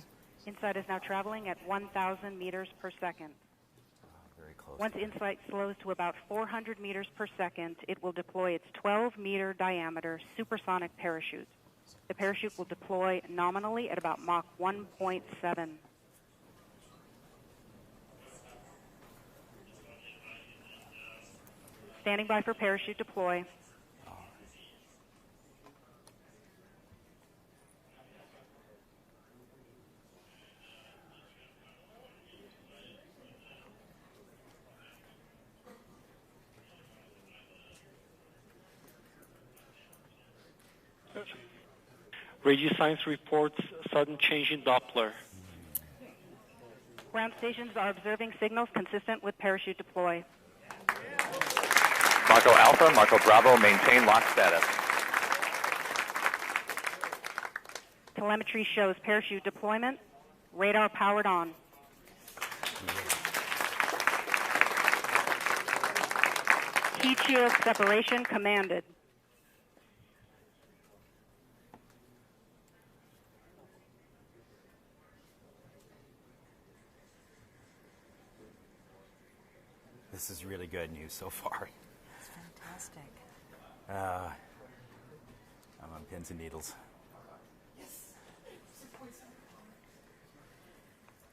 InSight is now traveling at 1,000 meters per second. Very close. Once InSight slows to about 400 meters per second, it will deploy its 12-meter diameter supersonic parachute. The parachute will deploy nominally at about Mach 1.7. Standing by for parachute deploy. Radio Science reports sudden change in Doppler. Ground stations are observing signals consistent with parachute deploy. Marco Alpha, Marco Bravo, maintain lock status. Telemetry shows parachute deployment. Radar powered on. Heat shield separation commanded. This is really good news so far. It's fantastic. I'm on pins and needles.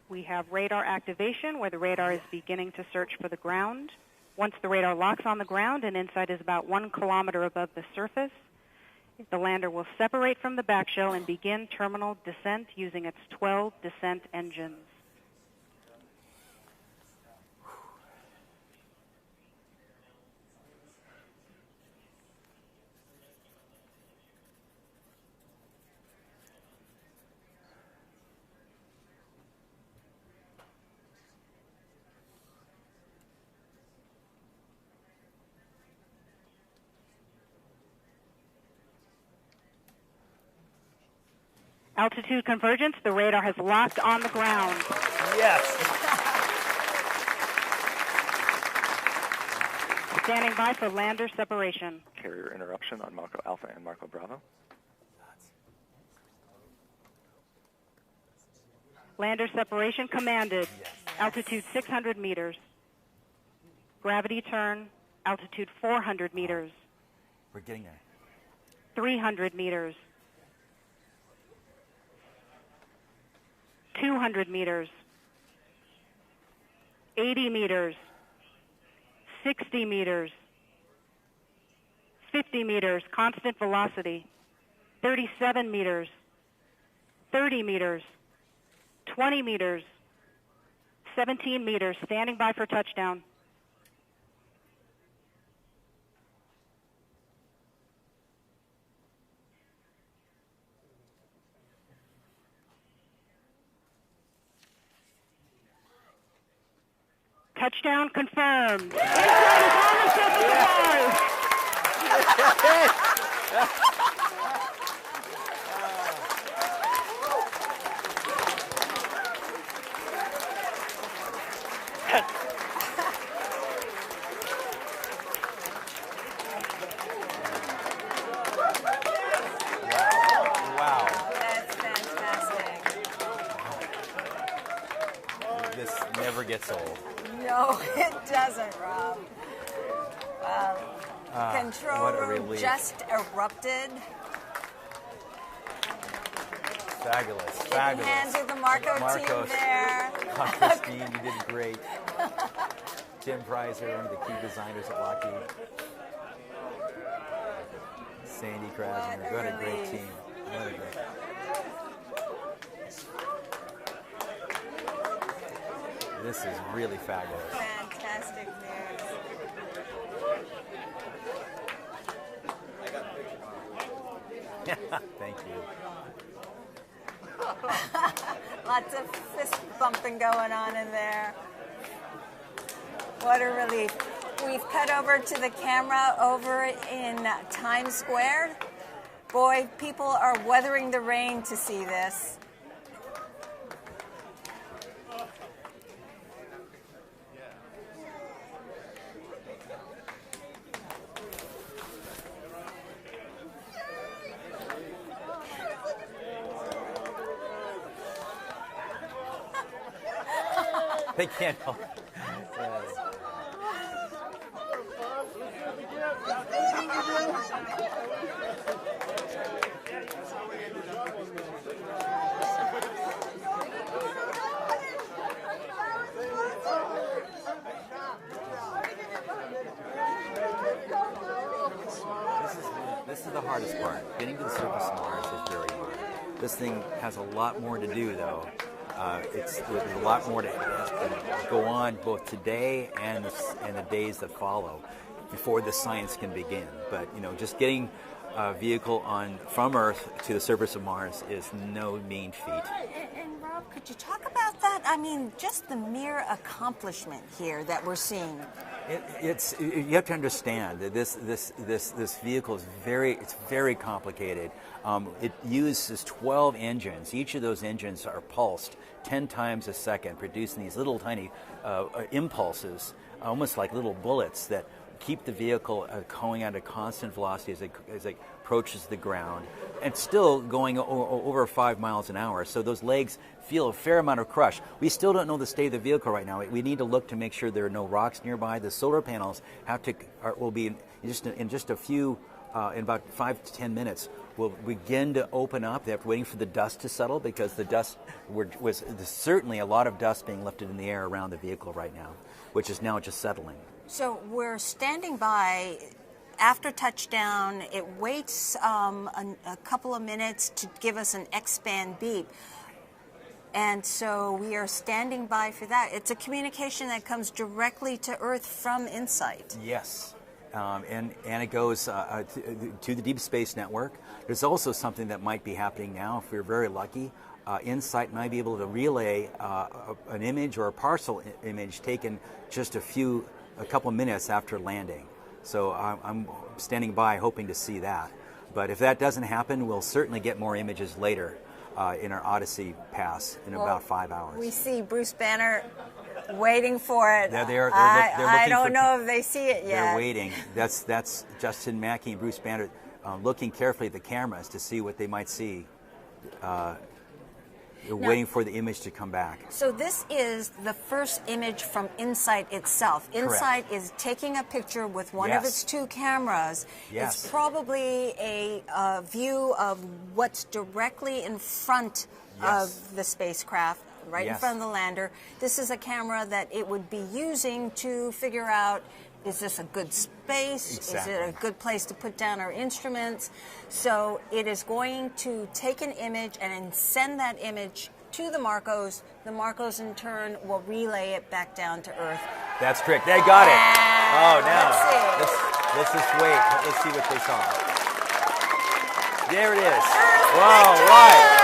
We have radar activation where the radar is beginning to search for the ground. Once the radar locks on the ground and InSight is about 1 kilometer above the surface, the lander will separate from the backshell and begin terminal descent using its 12 descent engines. Altitude convergence, the radar has locked on the ground. Yes. Standing by for lander separation. Carrier interruption on Marco Alpha and Marco Bravo. Lander separation commanded. Altitude 600 meters. Gravity turn, altitude 400 meters. We're getting there. 300 meters. 200 meters. 80 meters. 60 meters. 50 meters, constant velocity. 37 meters. 30 meters. 20 meters. 17 meters, standing by for touchdown. Touchdown confirmed. InSight is on the surface of Mars. Wow. That's fantastic. This never gets old. No, it doesn't, Rob. Control what a room relief. just erupted. Fabulous, Shaking fabulous. hands with the Marco team there. Christine, you did great. Tim Preiser, one of the key designers at Lockheed. Sandy Krasner, what a great team. What a great. This is really fabulous. Fantastic news. Thank you. Lots of fist bumping going on in there. What a relief. We've cut over to the camera over in Times Square. Boy, people are weathering the rain to see this. They can't help. This is the hardest part. Getting to the surface of Mars is very hard. This thing has a lot more to do, though. There's a lot more to go on both today and the days that follow before the science can begin. But just getting a vehicle from Earth to the surface of Mars is no mean feat. And Rob, could you talk about that? I mean, just the mere accomplishment here that we're seeing. You have to understand that this vehicle is very complicated. It uses 12 engines. Each of those engines are pulsed 10 times a second, producing these little tiny impulses, almost like little bullets that keep the vehicle going at a constant velocity as it approaches the ground, and still going over 5 miles an hour. So those legs feel a fair amount of crush. We still don't know the state of the vehicle right now. We need to look to make sure there are no rocks nearby. The solar panels will be in just a few, in about 5 to 10 minutes, will begin to open up. They're waiting for the dust to settle, because the dust there's certainly a lot of dust being lifted in the air around the vehicle right now, which is now just settling. So we're standing by after touchdown. It waits a couple of minutes to give us an X-band beep. And so we are standing by for that. It's a communication that comes directly to Earth from InSight. Yes. And it goes to the Deep Space Network. There's also something that might be happening now, if we're very lucky. InSight might be able to relay an image or a partial image taken just a couple minutes after landing. So I'm standing by hoping to see that. But if that doesn't happen, we'll certainly get more images later in our Odyssey pass in about 5 hours. We see Bruce Banner waiting for it. They're I don't know if they see it yet. They're waiting. That's Justin Mackey and Bruce Banner looking carefully at the cameras to see what they might see. They're waiting for the image to come back. So this is the first image from InSight itself. InSight is taking a picture with one of its 2 cameras. Yes. It's probably a view of what's directly in front of the spacecraft, right in front of the lander. This is a camera that it would be using to figure out, is this a good space? Exactly. Is it a good place to put down our instruments? So it is going to take an image and then send that image to the Marcos. The Marcos, in turn, will relay it back down to Earth. That's correct. They got it. Oh, now let's just wait. Let's see what they saw. There it is. Whoa, right.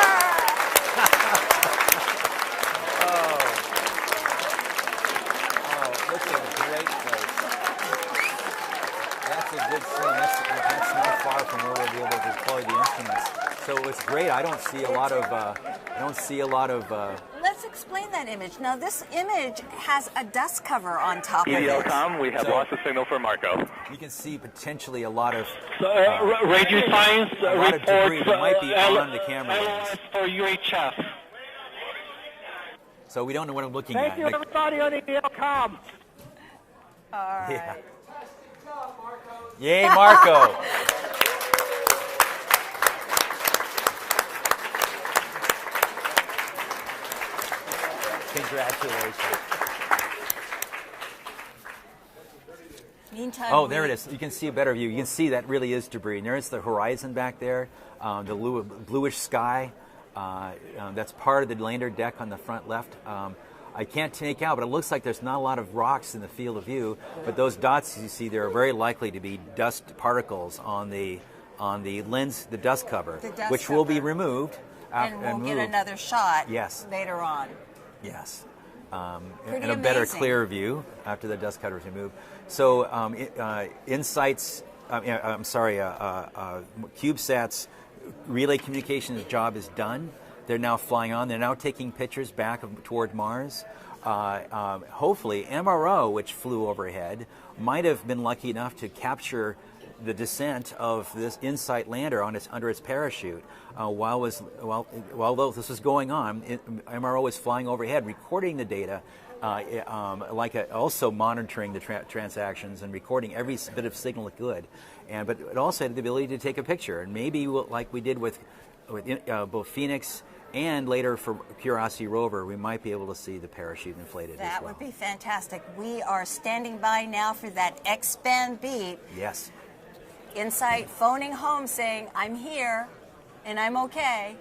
Looks like a great place. That's a good scene. That's not far from where we'll be able to deploy the instruments. So it's great. I don't see a lot of. Let's explain that image. Now, this image has a dust cover on top of it. EDLCom, we have lost a signal for Marco. You can see potentially a lot of radio science a lot of debris reports that might be on the camera lens. for UHF. So we don't know what I'm looking Thank at. you, everybody on EDLCom. All right. Yeah. Yay, Marco. Congratulations. Meantime, there it is. You can see a better view. You can see that really is debris. And there's the horizon back there, the bluish sky. That's part of the lander deck on the front left. I can't make out, but it looks like there's not a lot of rocks in the field of view. But those dots you see there are very likely to be dust particles on the lens, the dust cover, which will be removed. And we'll get another shot Yes. later on. Yes. Pretty and a better, amazing. clear view after the dust cover is removed. So InSight's, CubeSat's relay communications job is done. They're now flying on. They're now taking pictures back toward Mars. Hopefully, MRO, which flew overhead, might have been lucky enough to capture the descent of this InSight lander under its parachute. While this was going on, MRO was flying overhead, recording the data, also monitoring the transactions and recording every bit of signal it could. But it also had the ability to take a picture, and maybe like we did with both Phoenix and later for Curiosity rover, we might be able to see the parachute inflated as well. That would be fantastic. We are standing by now for that X-band beep. Yes. InSight phoning home saying, I'm here and I'm okay.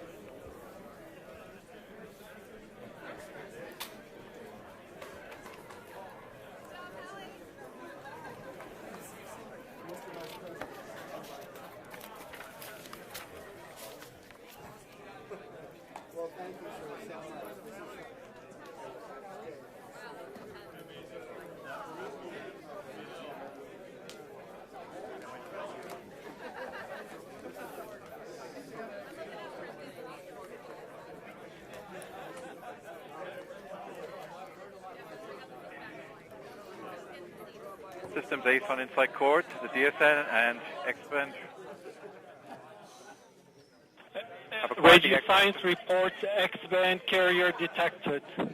Systems Ace on InSight Court, the DSN and X-band. Radio Science reports X-band carrier detected. The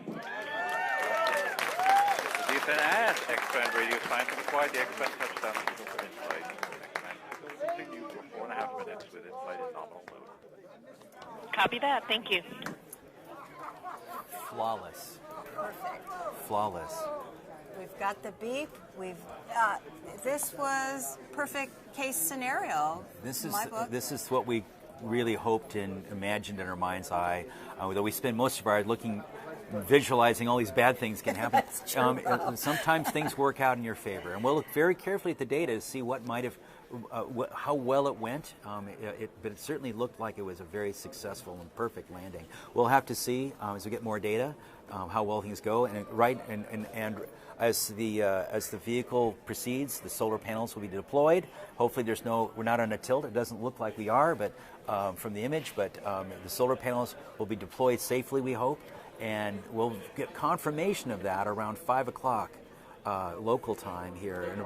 DSN and X-band Radio Science have acquired the X-band touchdown signal for InSight. X-band signal continue for 4.5 minutes with InSight in nominal mode. Copy that. Thank you. Flawless. Perfect. Flawless. We've got the beep. This was perfect case scenario. This in is my book. this is what we really hoped and imagined in our mind's eye. Though we spend most of our visualizing all these bad things can happen. That's true, Rob. Sometimes things work out in your favor, and we'll look very carefully at the data to see what might have, how well it went. But it certainly looked like it was a very successful and perfect landing. We'll have to see as we get more data how well things go. And as the vehicle proceeds, the solar panels will be deployed. Hopefully, we're not on a tilt. It doesn't look like we are, but from the image. But the solar panels will be deployed safely, we hope, and we'll get confirmation of that around 5 o'clock local time here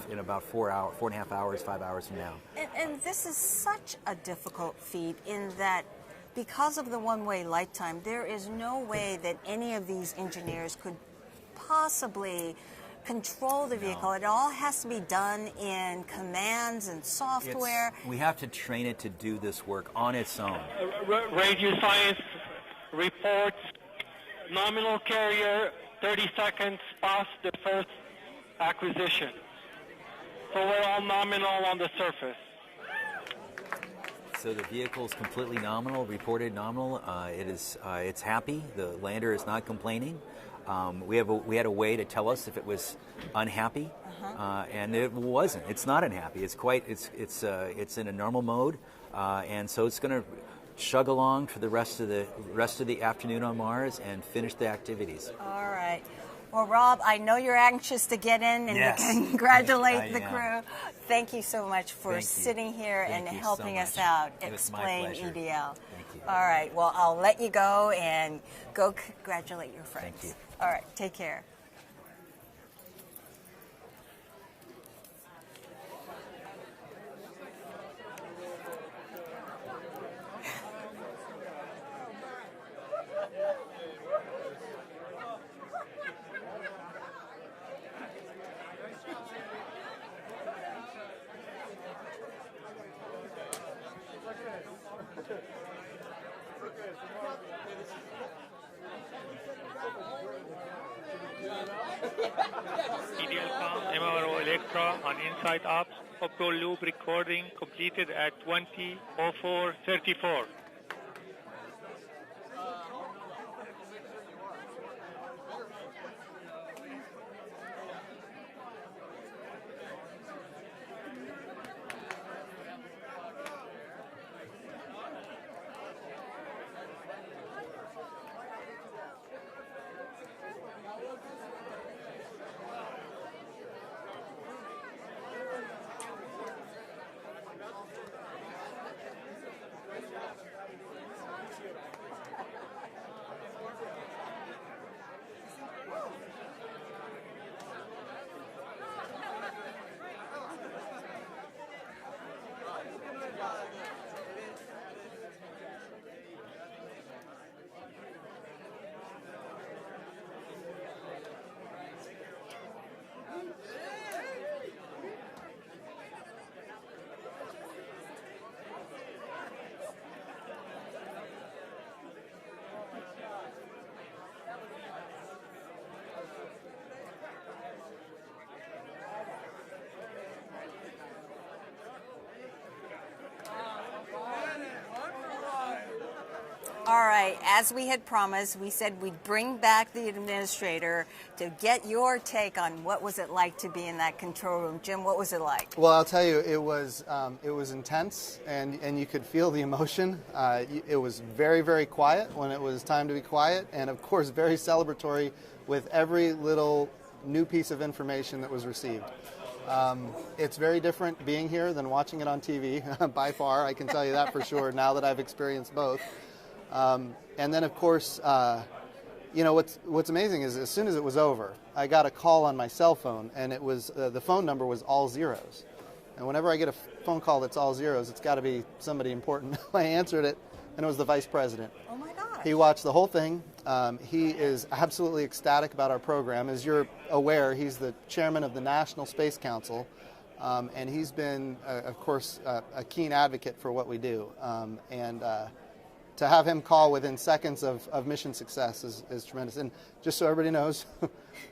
in about 4.5 hours, 5 hours from now. And this is such a difficult feat in that because of the one-way light time, there is no way that any of these engineers could possibly control the vehicle. It all has to be done in commands and software. We have to train it to do this work on its own. Radio Science reports nominal carrier 30 seconds past the first acquisition. So we're all nominal on the surface. So the vehicle is completely nominal, reported nominal. It's happy. The lander is not complaining. We had a way to tell us if it was unhappy, and it wasn't. It's not unhappy. It's in a normal mode, and so it's going to chug along for the rest of the afternoon on Mars and finish the activities. All right. Well, Rob, I know you're anxious to get in and congratulate the crew. Thank you so much for sitting here and helping us out. Explain EDL. Thank you. All right. Well, I'll let you go and go congratulate your friends. Thank you. All right. Take care. EDLCom MRO Electra on InSight Ops. Opto loop recording completed at 20:04:34. All right, as we had promised, we said we'd bring back the administrator to get your take on what was it like to be in that control room. Jim, what was it like? Well, I'll tell you, it was intense, and you could feel the emotion. It was very, very quiet when it was time to be quiet, and of course very celebratory with every little new piece of information that was received. It's very different being here than watching it on TV, by far, I can tell you that for sure, now that I've experienced both. And then, of course, what's amazing is as soon as it was over, I got a call on my cell phone, and it was the phone number was all zeros. And whenever I get a phone call that's all zeros, it's got to be somebody important. I answered it, and it was the vice president. Oh my gosh! He watched the whole thing. He is absolutely ecstatic about our program. As you're aware, he's the chairman of the National Space Council, and he's been, of course, a keen advocate for what we do. To have him call within seconds of mission success is tremendous. And just so everybody knows,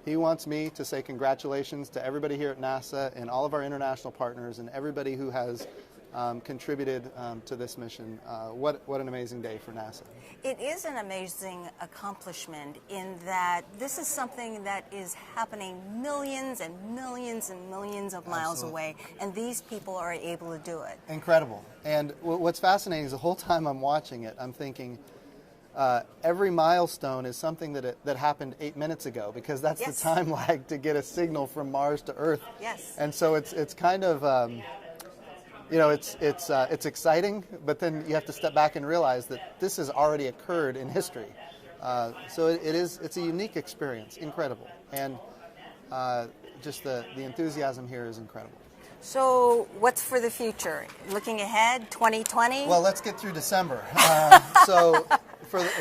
he wants me to say congratulations to everybody here at NASA and all of our international partners and everybody who has contributed to this mission. What an amazing day for NASA. It is an amazing accomplishment in that this is something that is happening millions and millions and millions of miles away, and these people are able to do it. Incredible. And what's fascinating is the whole time I'm watching it, I'm thinking every milestone is something that happened 8 minutes ago, because that's the time lag to get a signal from Mars to Earth. Yes. And so it's kind of it's exciting, but then you have to step back and realize that this has already occurred in history. So it's a unique experience, incredible, and just the enthusiasm here is incredible. So what's for the future? Looking ahead, 2020? Well, let's get through December. So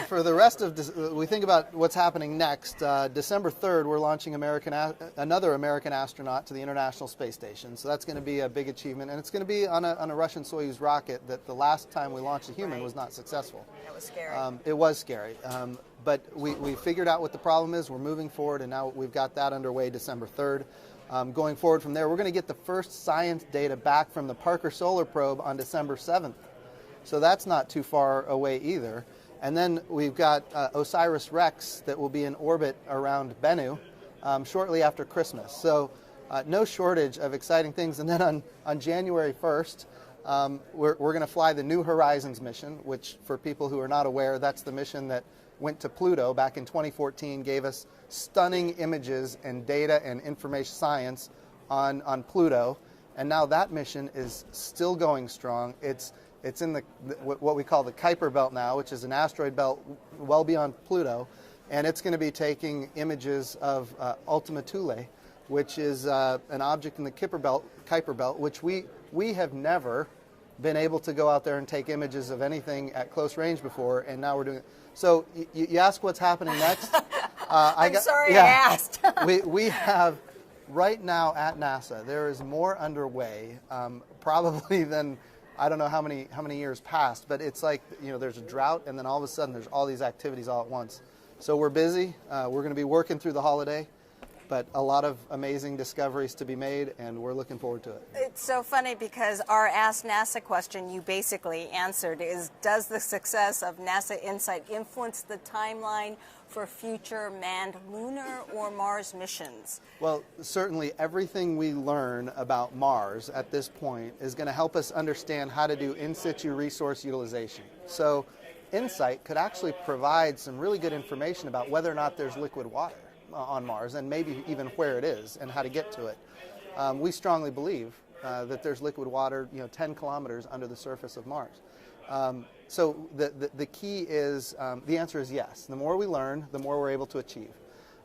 for the rest of we think about what's happening next. December 3rd, we're launching another American astronaut to the International Space Station. So that's going to be a big achievement, and it's going to be on a Russian Soyuz rocket that the last time we launched a human was not successful. That was scary. It was scary, but we figured out what the problem is. We're moving forward, and now we've got that underway December 3rd. Going forward from there, we're going to get the first science data back from the Parker Solar Probe on December 7th. So that's not too far away either. And then we've got OSIRIS-REx that will be in orbit around Bennu shortly after Christmas. So no shortage of exciting things. And then on January 1st, we're going to fly the New Horizons mission, which for people who are not aware, that's the mission that went to Pluto back in 2014, gave us stunning images and data and information science on Pluto. And now that mission is still going strong. It's in what we call the Kuiper Belt now, which is an asteroid belt well beyond Pluto, and it's going to be taking images of Ultima Thule, which is an object in the Kuiper Belt, which we have never been able to go out there and take images of anything at close range before, and now we're doing it. So you ask what's happening next? I'm sorry I asked. we have right now at NASA, there is more underway, probably than I don't know how many years passed, but it's like, there's a drought, and then all of a sudden there's all these activities all at once. So we're busy. We're going to be working through the holiday, but a lot of amazing discoveries to be made, and we're looking forward to it. It's so funny because our Ask NASA question you basically answered is, does the success of NASA InSight influence the timeline for future manned lunar or Mars missions? Well, certainly everything we learn about Mars at this point is going to help us understand how to do in situ resource utilization. So InSight could actually provide some really good information about whether or not there's liquid water on Mars, and maybe even where it is and how to get to it. We strongly believe that there's liquid water 10 kilometers under the surface of Mars. So the key is, the answer is yes. The more we learn, the more we're able to achieve.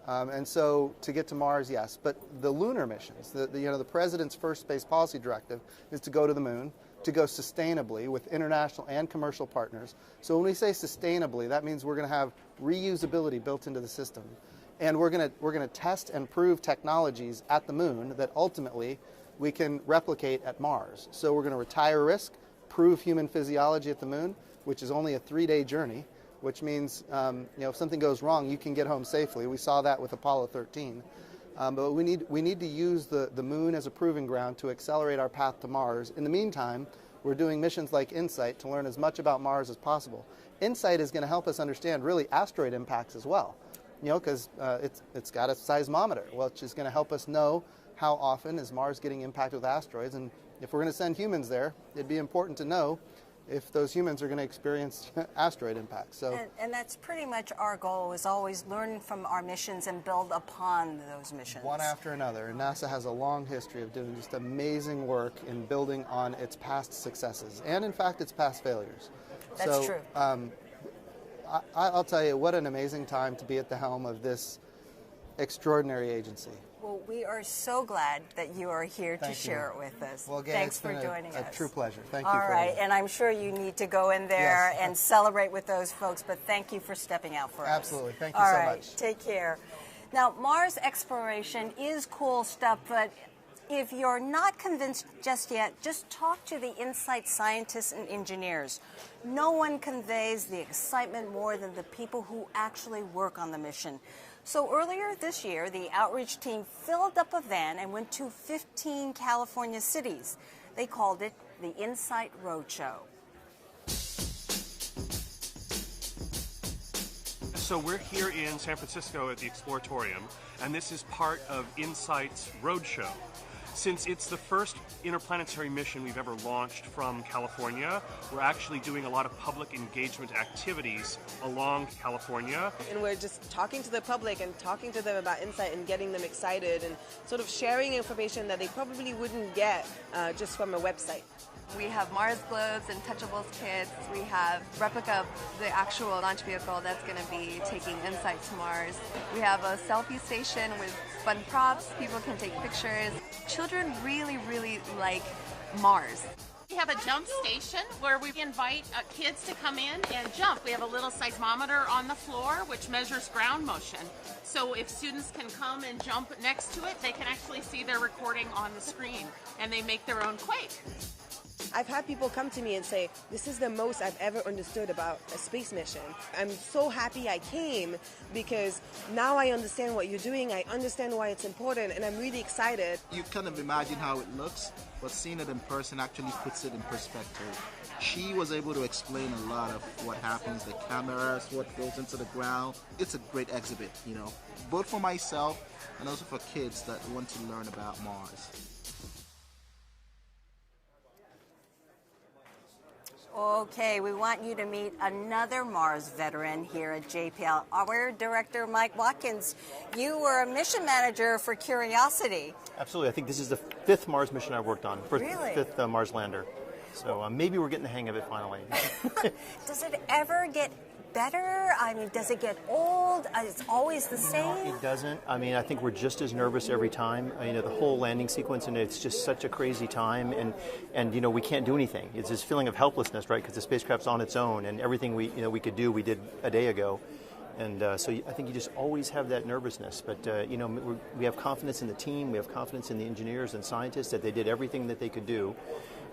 And so to get to Mars, yes. But the lunar missions, the President's first space policy directive is to go to the moon, to go sustainably with international and commercial partners. So when we say sustainably, that means we're going to have reusability built into the system. And we're going to test and prove technologies at the moon that ultimately we can replicate at Mars. So we're going to retire risk, prove human physiology at the moon, which is only a 3-day journey, which means if something goes wrong, you can get home safely. We saw that with Apollo 13. But we need to use the moon as a proving ground to accelerate our path to Mars. In the meantime, we're doing missions like InSight to learn as much about Mars as possible. InSight is going to help us understand really asteroid impacts as well, you know, because it's got a seismometer, which is going to help us know how often is Mars getting impacted with asteroids. And if we're going to send humans there, it'd be important to know if those humans are going to experience asteroid impacts. So, and that's pretty much our goal, is always learn from our missions and build upon those missions. One after another. And NASA has a long history of doing just amazing work in building on its past successes and, in fact, its past failures. That's true. I'll tell you, what an amazing time to be at the helm of this extraordinary agency. Well, we are so glad that you are here to share it with us. Well, again, thanks for joining us. A true pleasure. Thank you. All right, and I'm sure you need to go in there and celebrate with those folks, but thank you for stepping out for us. Absolutely. Thank you so much. All right, take care. Now, Mars exploration is cool stuff, but if you're not convinced just yet, just talk to the InSight scientists and engineers. No one conveys the excitement more than the people who actually work on the mission. So earlier this year, the outreach team filled up a van and went to 15 California cities. They called it the InSight Roadshow. So we're here in San Francisco at the Exploratorium, and this is part of InSight's Roadshow. Since it's the first interplanetary mission we've ever launched from California, we're actually doing a lot of public engagement activities along California. And we're just talking to the public and talking to them about InSight and getting them excited and sort of sharing information that they probably wouldn't get just from a website. We have Mars globes and Touchables kits. We have replica of the actual launch vehicle that's going to be taking InSight to Mars. We have a selfie station with fun props. People can take pictures. Children really, really like Mars. We have a jump station where we invite kids to come in and jump. We have a little seismometer on the floor which measures ground motion. So if students can come and jump next to it, they can actually see their recording on the screen and they make their own quake. I've had people come to me and say, this is the most I've ever understood about a space mission. I'm so happy I came because now I understand what you're doing, I understand why it's important, and I'm really excited. You kind of imagine how it looks, but seeing it in person actually puts it in perspective. She was able to explain a lot of what happens, the cameras, what goes into the ground. It's a great exhibit, you know, both for myself and also for kids that want to learn about Mars. Okay, we want you to meet another Mars veteran here at JPL, our director, Mike Watkins. You were a mission manager for Curiosity. Absolutely. I think this is the 5th Mars mission I've worked on, Really? 5th Mars lander. So maybe we're getting the hang of it finally. Does it ever get better? I mean, does it get old? It's always the same? No, it doesn't. I mean, I think we're just as nervous every time. You know, the whole landing sequence, and it's just such a crazy time, and you know, we can't do anything. It's this feeling of helplessness, right? Because the spacecraft's on its own, and everything we could do, we did a day ago. And so I think you just always have that nervousness. But, you know, we have confidence in the team. We have confidence in the engineers and scientists that they did everything that they could do.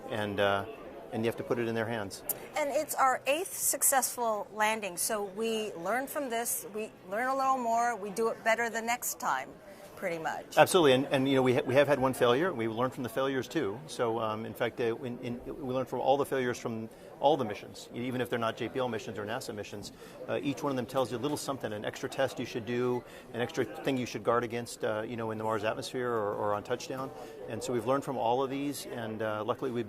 And you have to put it in their hands. And it's our 8th successful landing, so we learn from this, we learn a little more, we do it better the next time, pretty much. Absolutely, and you know, we have had one failure. We learned from the failures too. So in fact, we learned from all the failures from all the missions, even if they're not JPL missions or NASA missions. Each one of them tells you a little something, an extra test you should do, an extra thing you should guard against, you know, in the Mars atmosphere or on touchdown. And so we've learned from all of these, and luckily we've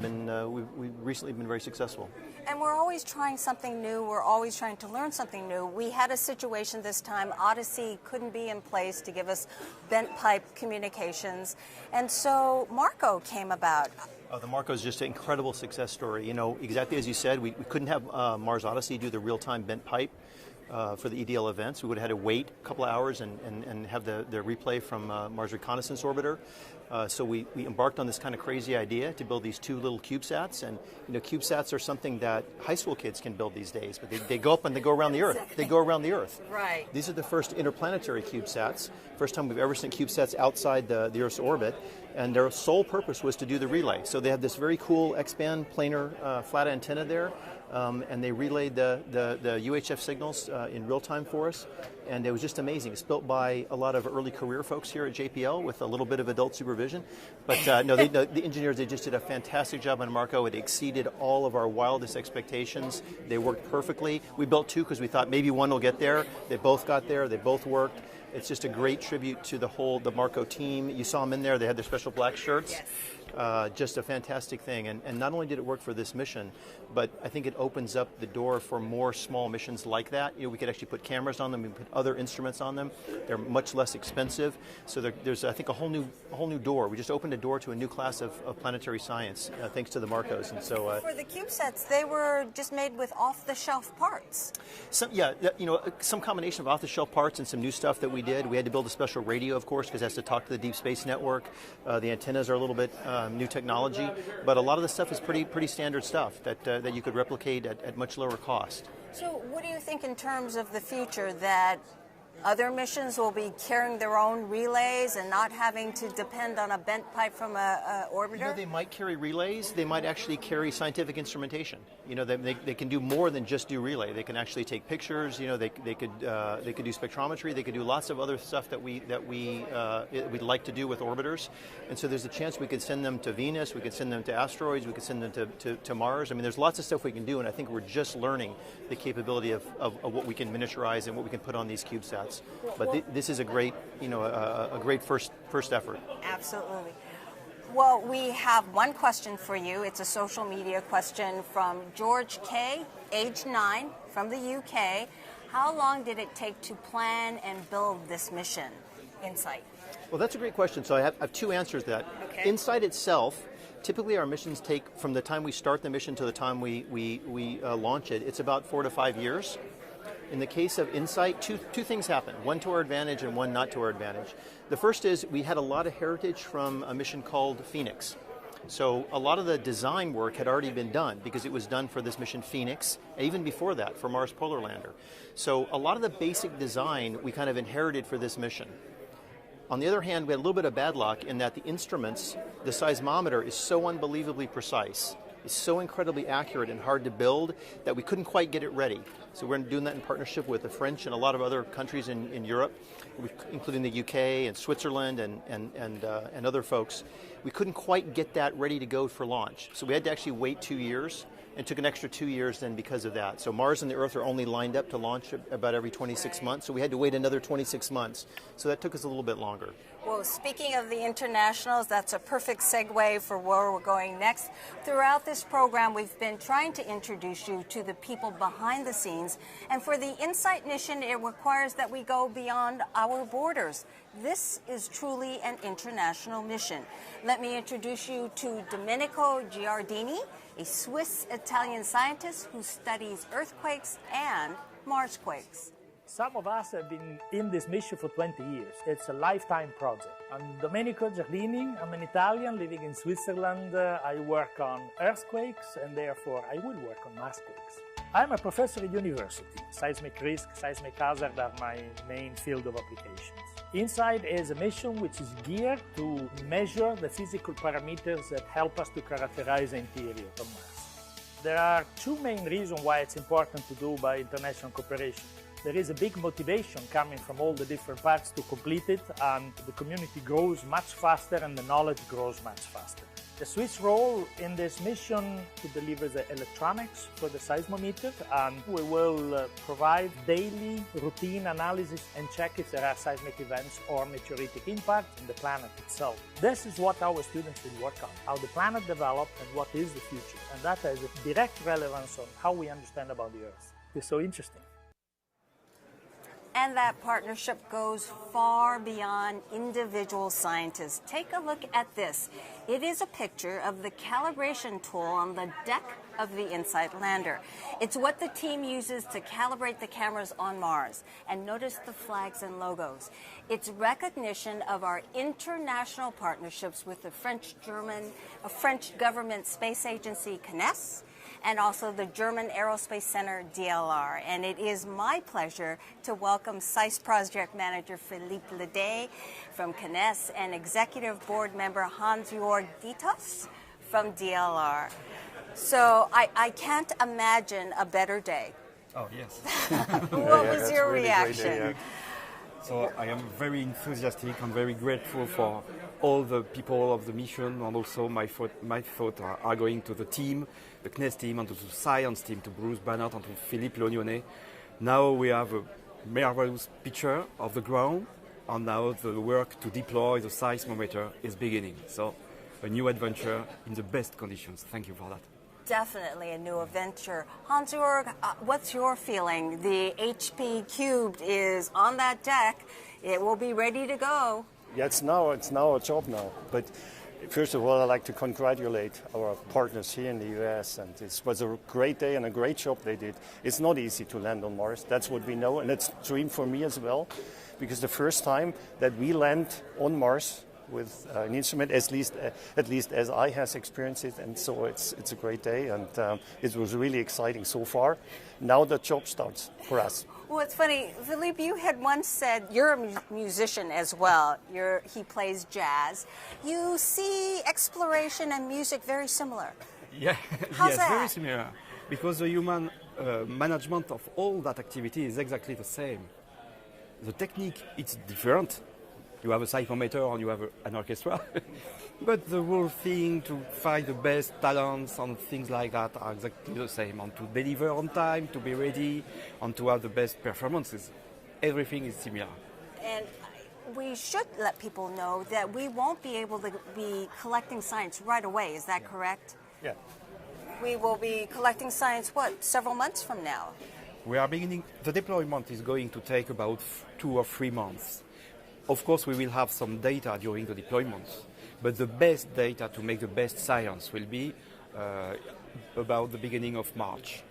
recently been very successful. And we're always trying something new. We're always trying to learn something new. We had a situation this time. Odyssey couldn't be in place to give us bent pipe communications. And so Marco came about. The Marco is just an incredible success story. You know, exactly as you said, we couldn't have Mars Odyssey do the real-time bent pipe for the EDL events. We would have had to wait a couple of hours and have the replay from Mars Reconnaissance Orbiter. So we embarked on this kind of crazy idea to build these 2 little CubeSats. And, you know, CubeSats are something that high school kids can build these days, but they go up and they go around the Earth. They go around the Earth. Right. These are the first interplanetary CubeSats. First time we've ever seen CubeSats outside the Earth's orbit. And their sole purpose was to do the relay. So they had this very cool X-band planar flat antenna there. And they relayed the UHF signals in real time for us, and it was just amazing. It's built by a lot of early career folks here at JPL with a little bit of adult supervision. supervision. But the engineers, they just did a fantastic job on Marco. It exceeded all of our wildest expectations. They worked perfectly. We built 2 because we thought maybe one will get there. They both got there. They both worked. It's just a great tribute to the Marco team. You saw them in there. They had their special black shirts. Yes. Just a fantastic thing. And not only did it work for this mission, but I think it opens up the door for more small missions like that. We could actually put cameras on them, we put other instruments on them. They're much less expensive. So there's, I think, a whole new door. We just opened a door to a new class of planetary science, thanks to the Marcos. And so for the CubeSats, they were just made with off-the-shelf parts. Some combination of off-the-shelf parts and some new stuff that we did. We had to build a special radio, of course, because it has to talk to the Deep Space Network. The antennas are a little bit new technology, but a lot of the stuff is pretty standard stuff that you could replicate at much lower cost. So what do you think in terms of the future, that other missions will be carrying their own relays and not having to depend on a bent pipe from a orbiter? They might carry relays. They might actually carry scientific instrumentation. They can do more than just do relay. They can actually take pictures. They could do spectrometry. They could do lots of other stuff that we'd like to do with orbiters. And so there's a chance we could send them to Venus. We could send them to asteroids. We could send them to Mars. I mean, there's lots of stuff we can do, and I think we're just learning the capability of what we can miniaturize and what we can put on these CubeSats. But this is a great, a great first effort. Absolutely. Well, we have one question for you. It's a social media question from George K., age 9, from the UK. How long did it take to plan and build this mission, InSight? Well, that's a great question. So I have 2 answers to that. Okay. InSight itself, typically our missions take, from the time we start the mission to the time we launch it, it's about 4 to 5 years. In the case of InSight, two things happened, one to our advantage and one not to our advantage. The first is we had a lot of heritage from a mission called Phoenix. So a lot of the design work had already been done because it was done for this mission Phoenix, and even before that for Mars Polar Lander. So a lot of the basic design we kind of inherited for this mission. On the other hand, we had a little bit of bad luck in that the instruments, the seismometer is so unbelievably precise. It's so incredibly accurate and hard to build that we couldn't quite get it ready. So we're doing that in partnership with the French and a lot of other countries in Europe, including the UK and Switzerland and other folks. We couldn't quite get that ready to go for launch. So we had to actually wait 2 years, and it took an extra 2 years then because of that. So Mars and the Earth are only lined up to launch about every 26 months, so we had to wait another 26 months. So that took us a little bit longer. Well, speaking of the internationals, that's a perfect segue for where we're going next. Throughout this program, we've been trying to introduce you to the people behind the scenes. And for the InSight mission, it requires that we go beyond our borders. This is truly an international mission. Let me introduce you to Domenico Giardini, a Swiss-Italian scientist who studies earthquakes and Marsquakes. Some of us have been in this mission for 20 years. It's a lifetime project. I'm Domenico Giardini. I'm an Italian living in Switzerland. I work on earthquakes, and therefore I will work on Marsquakes. I'm a professor at university. Seismic risk, seismic hazard are my main field of applications. InSight is a mission which is geared to measure the physical parameters that help us to characterize the interior of Mars. There are 2 main reasons why it's important to do by international cooperation. There is a big motivation coming from all the different parts to complete it, and the community grows much faster and the knowledge grows much faster. The Swiss role in this mission to deliver the electronics for the seismometer, and we will provide daily routine analysis and check if there are seismic events or meteoritic impact in the planet itself. This is what our students will work on, how the planet develops and what is the future, and that has a direct relevance on how we understand about the Earth. It's so interesting. And that partnership goes far beyond individual scientists. Take a look at this. It is a picture of the calibration tool on the deck of the InSight lander. It's what the team uses to calibrate the cameras on Mars. And notice the flags and logos. It's recognition of our international partnerships with the French government space agency, CNES, and also the German Aerospace Center, DLR. And it is my pleasure to welcome SAIS Project Manager Philippe Ledet from CNES and Executive Board Member Hans-Jörg Dietz from DLR. So I can't imagine a better day. Oh, yes. What was your reaction? So I am very enthusiastic and very grateful for all the people of the mission, and also my thoughts are going to the team, the CNES team, and to the science team, to Bruce Bannert and to Philippe Lognone. Now we have a marvelous picture of the ground, and now the work to deploy the seismometer is beginning. So a new adventure in the best conditions. Thank you for that. Definitely a new adventure. Hans-Jörg, what's your feeling? The HP Cubed is on that deck. It will be ready to go. Yeah, it's now a job now. But first of all, I'd like to congratulate our partners here in the US. And it was a great day and a great job they did. It's not easy to land on Mars. That's what we know. And it's a dream for me as well. Because the first time that we land on Mars with an instrument, at least as I has experienced it, and so it's a great day, and it was really exciting so far. Now the job starts for us. Well, it's funny, Philippe, you had once said, you're a musician as well, he plays jazz. You see exploration and music very similar. Yeah, How's yes, that? very similar, because the human management of all that activity is exactly the same. The technique, it's different. You have a seismometer and you have an orchestra. But the whole thing to find the best talents and things like that are exactly the same. And to deliver on time, to be ready, and to have the best performances. Everything is similar. And we should let people know that we won't be able to be collecting science right away. Is that correct? Yeah. We will be collecting science, several months from now? We are beginning, the deployment is going to take about 2 or 3 months. Of course, we will have some data during the deployment, but the best data to make the best science will be about the beginning of March.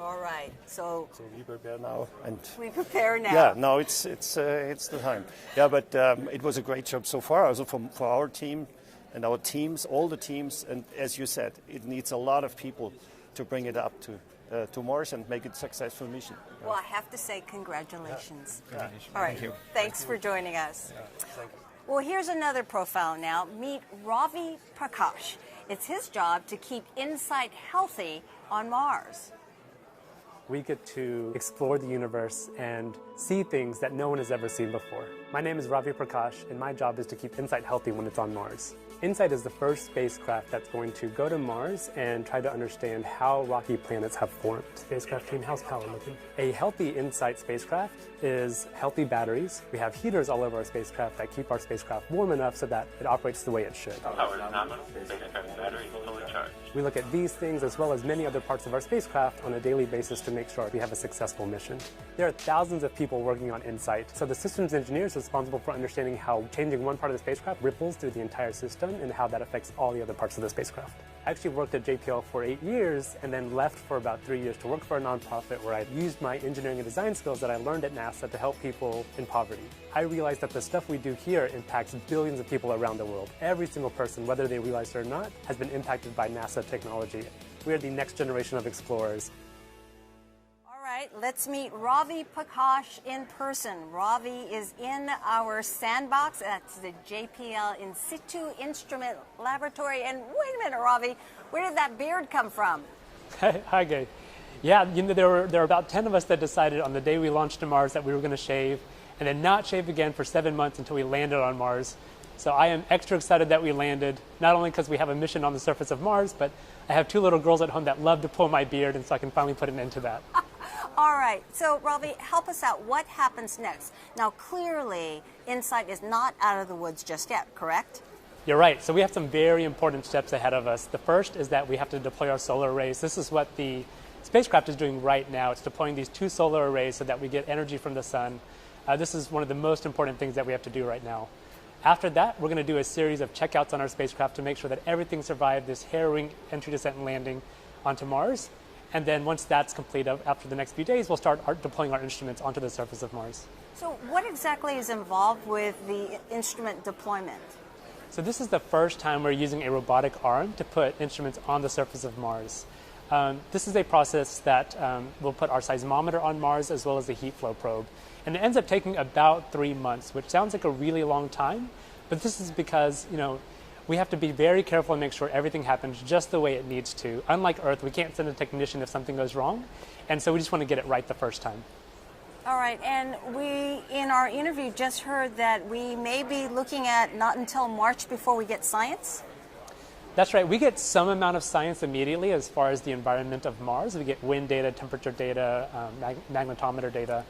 All right. So we prepare now, and we prepare now. Yeah, no, it's the time. Yeah, but it was a great job so far. Also for our team and our teams, all the teams, and as you said, it needs a lot of people to bring it up to Mars and make it a successful mission. Well, I have to say congratulations. Yeah. All right. Thank you. Thanks for joining us. Yeah, thank you. Well, here's another profile now. Meet Ravi Prakash. It's his job to keep InSight healthy on Mars. We get to explore the universe and see things that no one has ever seen before. My name is Ravi Prakash, and my job is to keep InSight healthy when it's on Mars. InSight is the first spacecraft that's going to go to Mars and try to understand how rocky planets have formed. Spacecraft team, how's power looking? A healthy InSight spacecraft is healthy batteries. We have heaters all over our spacecraft that keep our spacecraft warm enough so that it operates the way it should. Power is nominal, spacecraft battery is fully charged. We look at these things as well as many other parts of our spacecraft on a daily basis to make sure we have a successful mission. There are thousands of people working on InSight, so the systems engineer is responsible for understanding how changing one part of the spacecraft ripples through the entire system and how that affects all the other parts of the spacecraft. I actually worked at JPL for 8 years and then left for about 3 years to work for a nonprofit where I used my engineering and design skills that I learned at NASA to help people in poverty. I realized that the stuff we do here impacts billions of people around the world. Every single person, whether they realize it or not, has been impacted by NASA technology. We are the next generation of explorers. All right, let's meet Ravi Prakash in person. Ravi is in our sandbox. That's the JPL In Situ Instrument Laboratory. And wait a minute, Ravi, where did that beard come from? Hi, Gay. Yeah, there were about 10 of us that decided on the day we launched to Mars that we were going to shave and then not shave again for 7 months until we landed on Mars. So I am extra excited that we landed, not only because we have a mission on the surface of Mars, but I have 2 little girls at home that love to pull my beard, and so I can finally put an end to that. All right, so Ravi, help us out. What happens next? Now, clearly, InSight is not out of the woods just yet, correct? You're right. So we have some very important steps ahead of us. The first is that we have to deploy our solar arrays. This is what the spacecraft is doing right now. It's deploying these 2 solar arrays so that we get energy from the sun. This is one of the most important things that we have to do right now. After that, we're going to do a series of checkouts on our spacecraft to make sure that everything survived this harrowing entry, descent, and landing onto Mars. And then once that's complete, after the next few days, we'll start deploying our instruments onto the surface of Mars. So what exactly is involved with the instrument deployment? So this is the first time we're using a robotic arm to put instruments on the surface of Mars. This is a process that will put our seismometer on Mars as well as the heat flow probe. And it ends up taking about 3 months, which sounds like a really long time, but this is because, we have to be very careful and make sure everything happens just the way it needs to. Unlike Earth, we can't send a technician if something goes wrong, and so we just want to get it right the first time. All right, and we, in our interview, just heard that we may be looking at not until March before we get science? That's right. We get some amount of science immediately as far as the environment of Mars. We get wind data, temperature data, magnetometer data.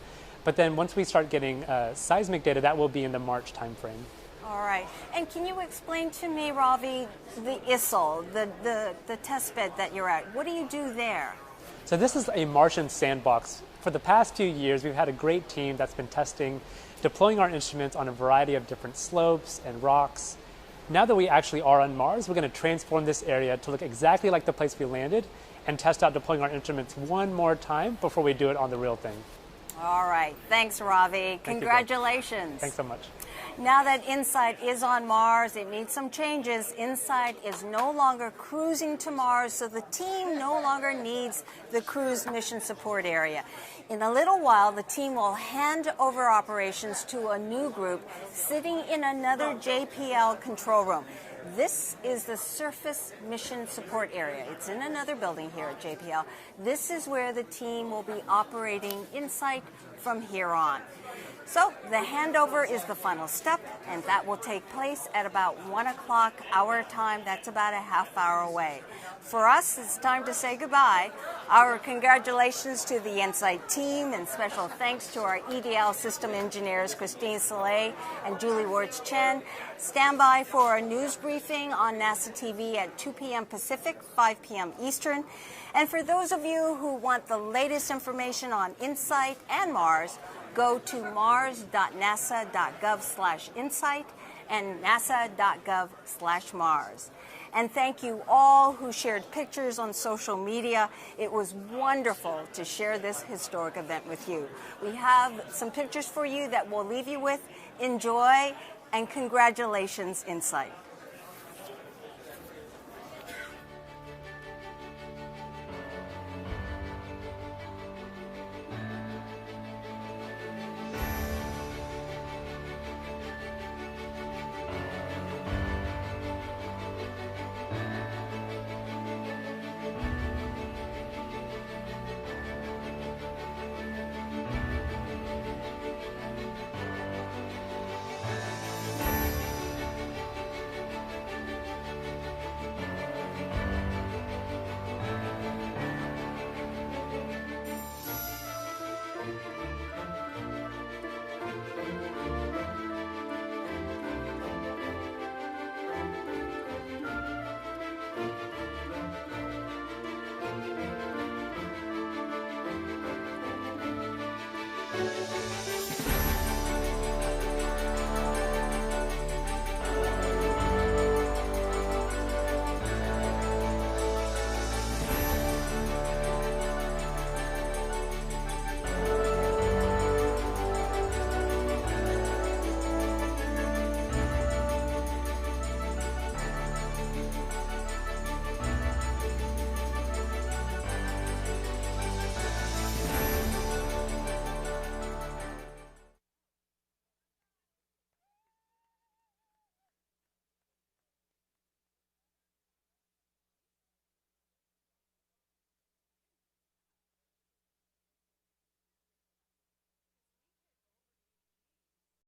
But then once we start getting seismic data, that will be in the March timeframe. All right. And can you explain to me, Ravi, the ISIL, the test bed that you're at? What do you do there? So this is a Martian sandbox. For the past few years, we've had a great team that's been testing, deploying our instruments on a variety of different slopes and rocks. Now that we actually are on Mars, we're going to transform this area to look exactly like the place we landed and test out deploying our instruments one more time before we do it on the real thing. All right. Thanks, Ravi. Congratulations. Thanks so much. Now that InSight is on Mars, it needs some changes. InSight is no longer cruising to Mars, so the team no longer needs the cruise mission support area. In a little while, the team will hand over operations to a new group sitting in another JPL control room. This is the Surface Mission Support Area. It's in another building here at JPL. This is where the team will be operating InSight from here on. So the handover is the final step, and that will take place at about 1 o'clock our time. That's about a half hour away. For us, it's time to say goodbye. Our congratulations to the InSight team, and special thanks to our EDL system engineers, Christine Soleil and Julie Wards-Chen. Stand by for a news briefing on NASA TV at 2 p.m. Pacific, 5 p.m. Eastern. And for those of you who want the latest information on InSight and Mars, go to mars.nasa.gov/insight and nasa.gov/Mars. And thank you all who shared pictures on social media. It was wonderful to share this historic event with you. We have some pictures for you that we'll leave you with. Enjoy, and congratulations, InSight.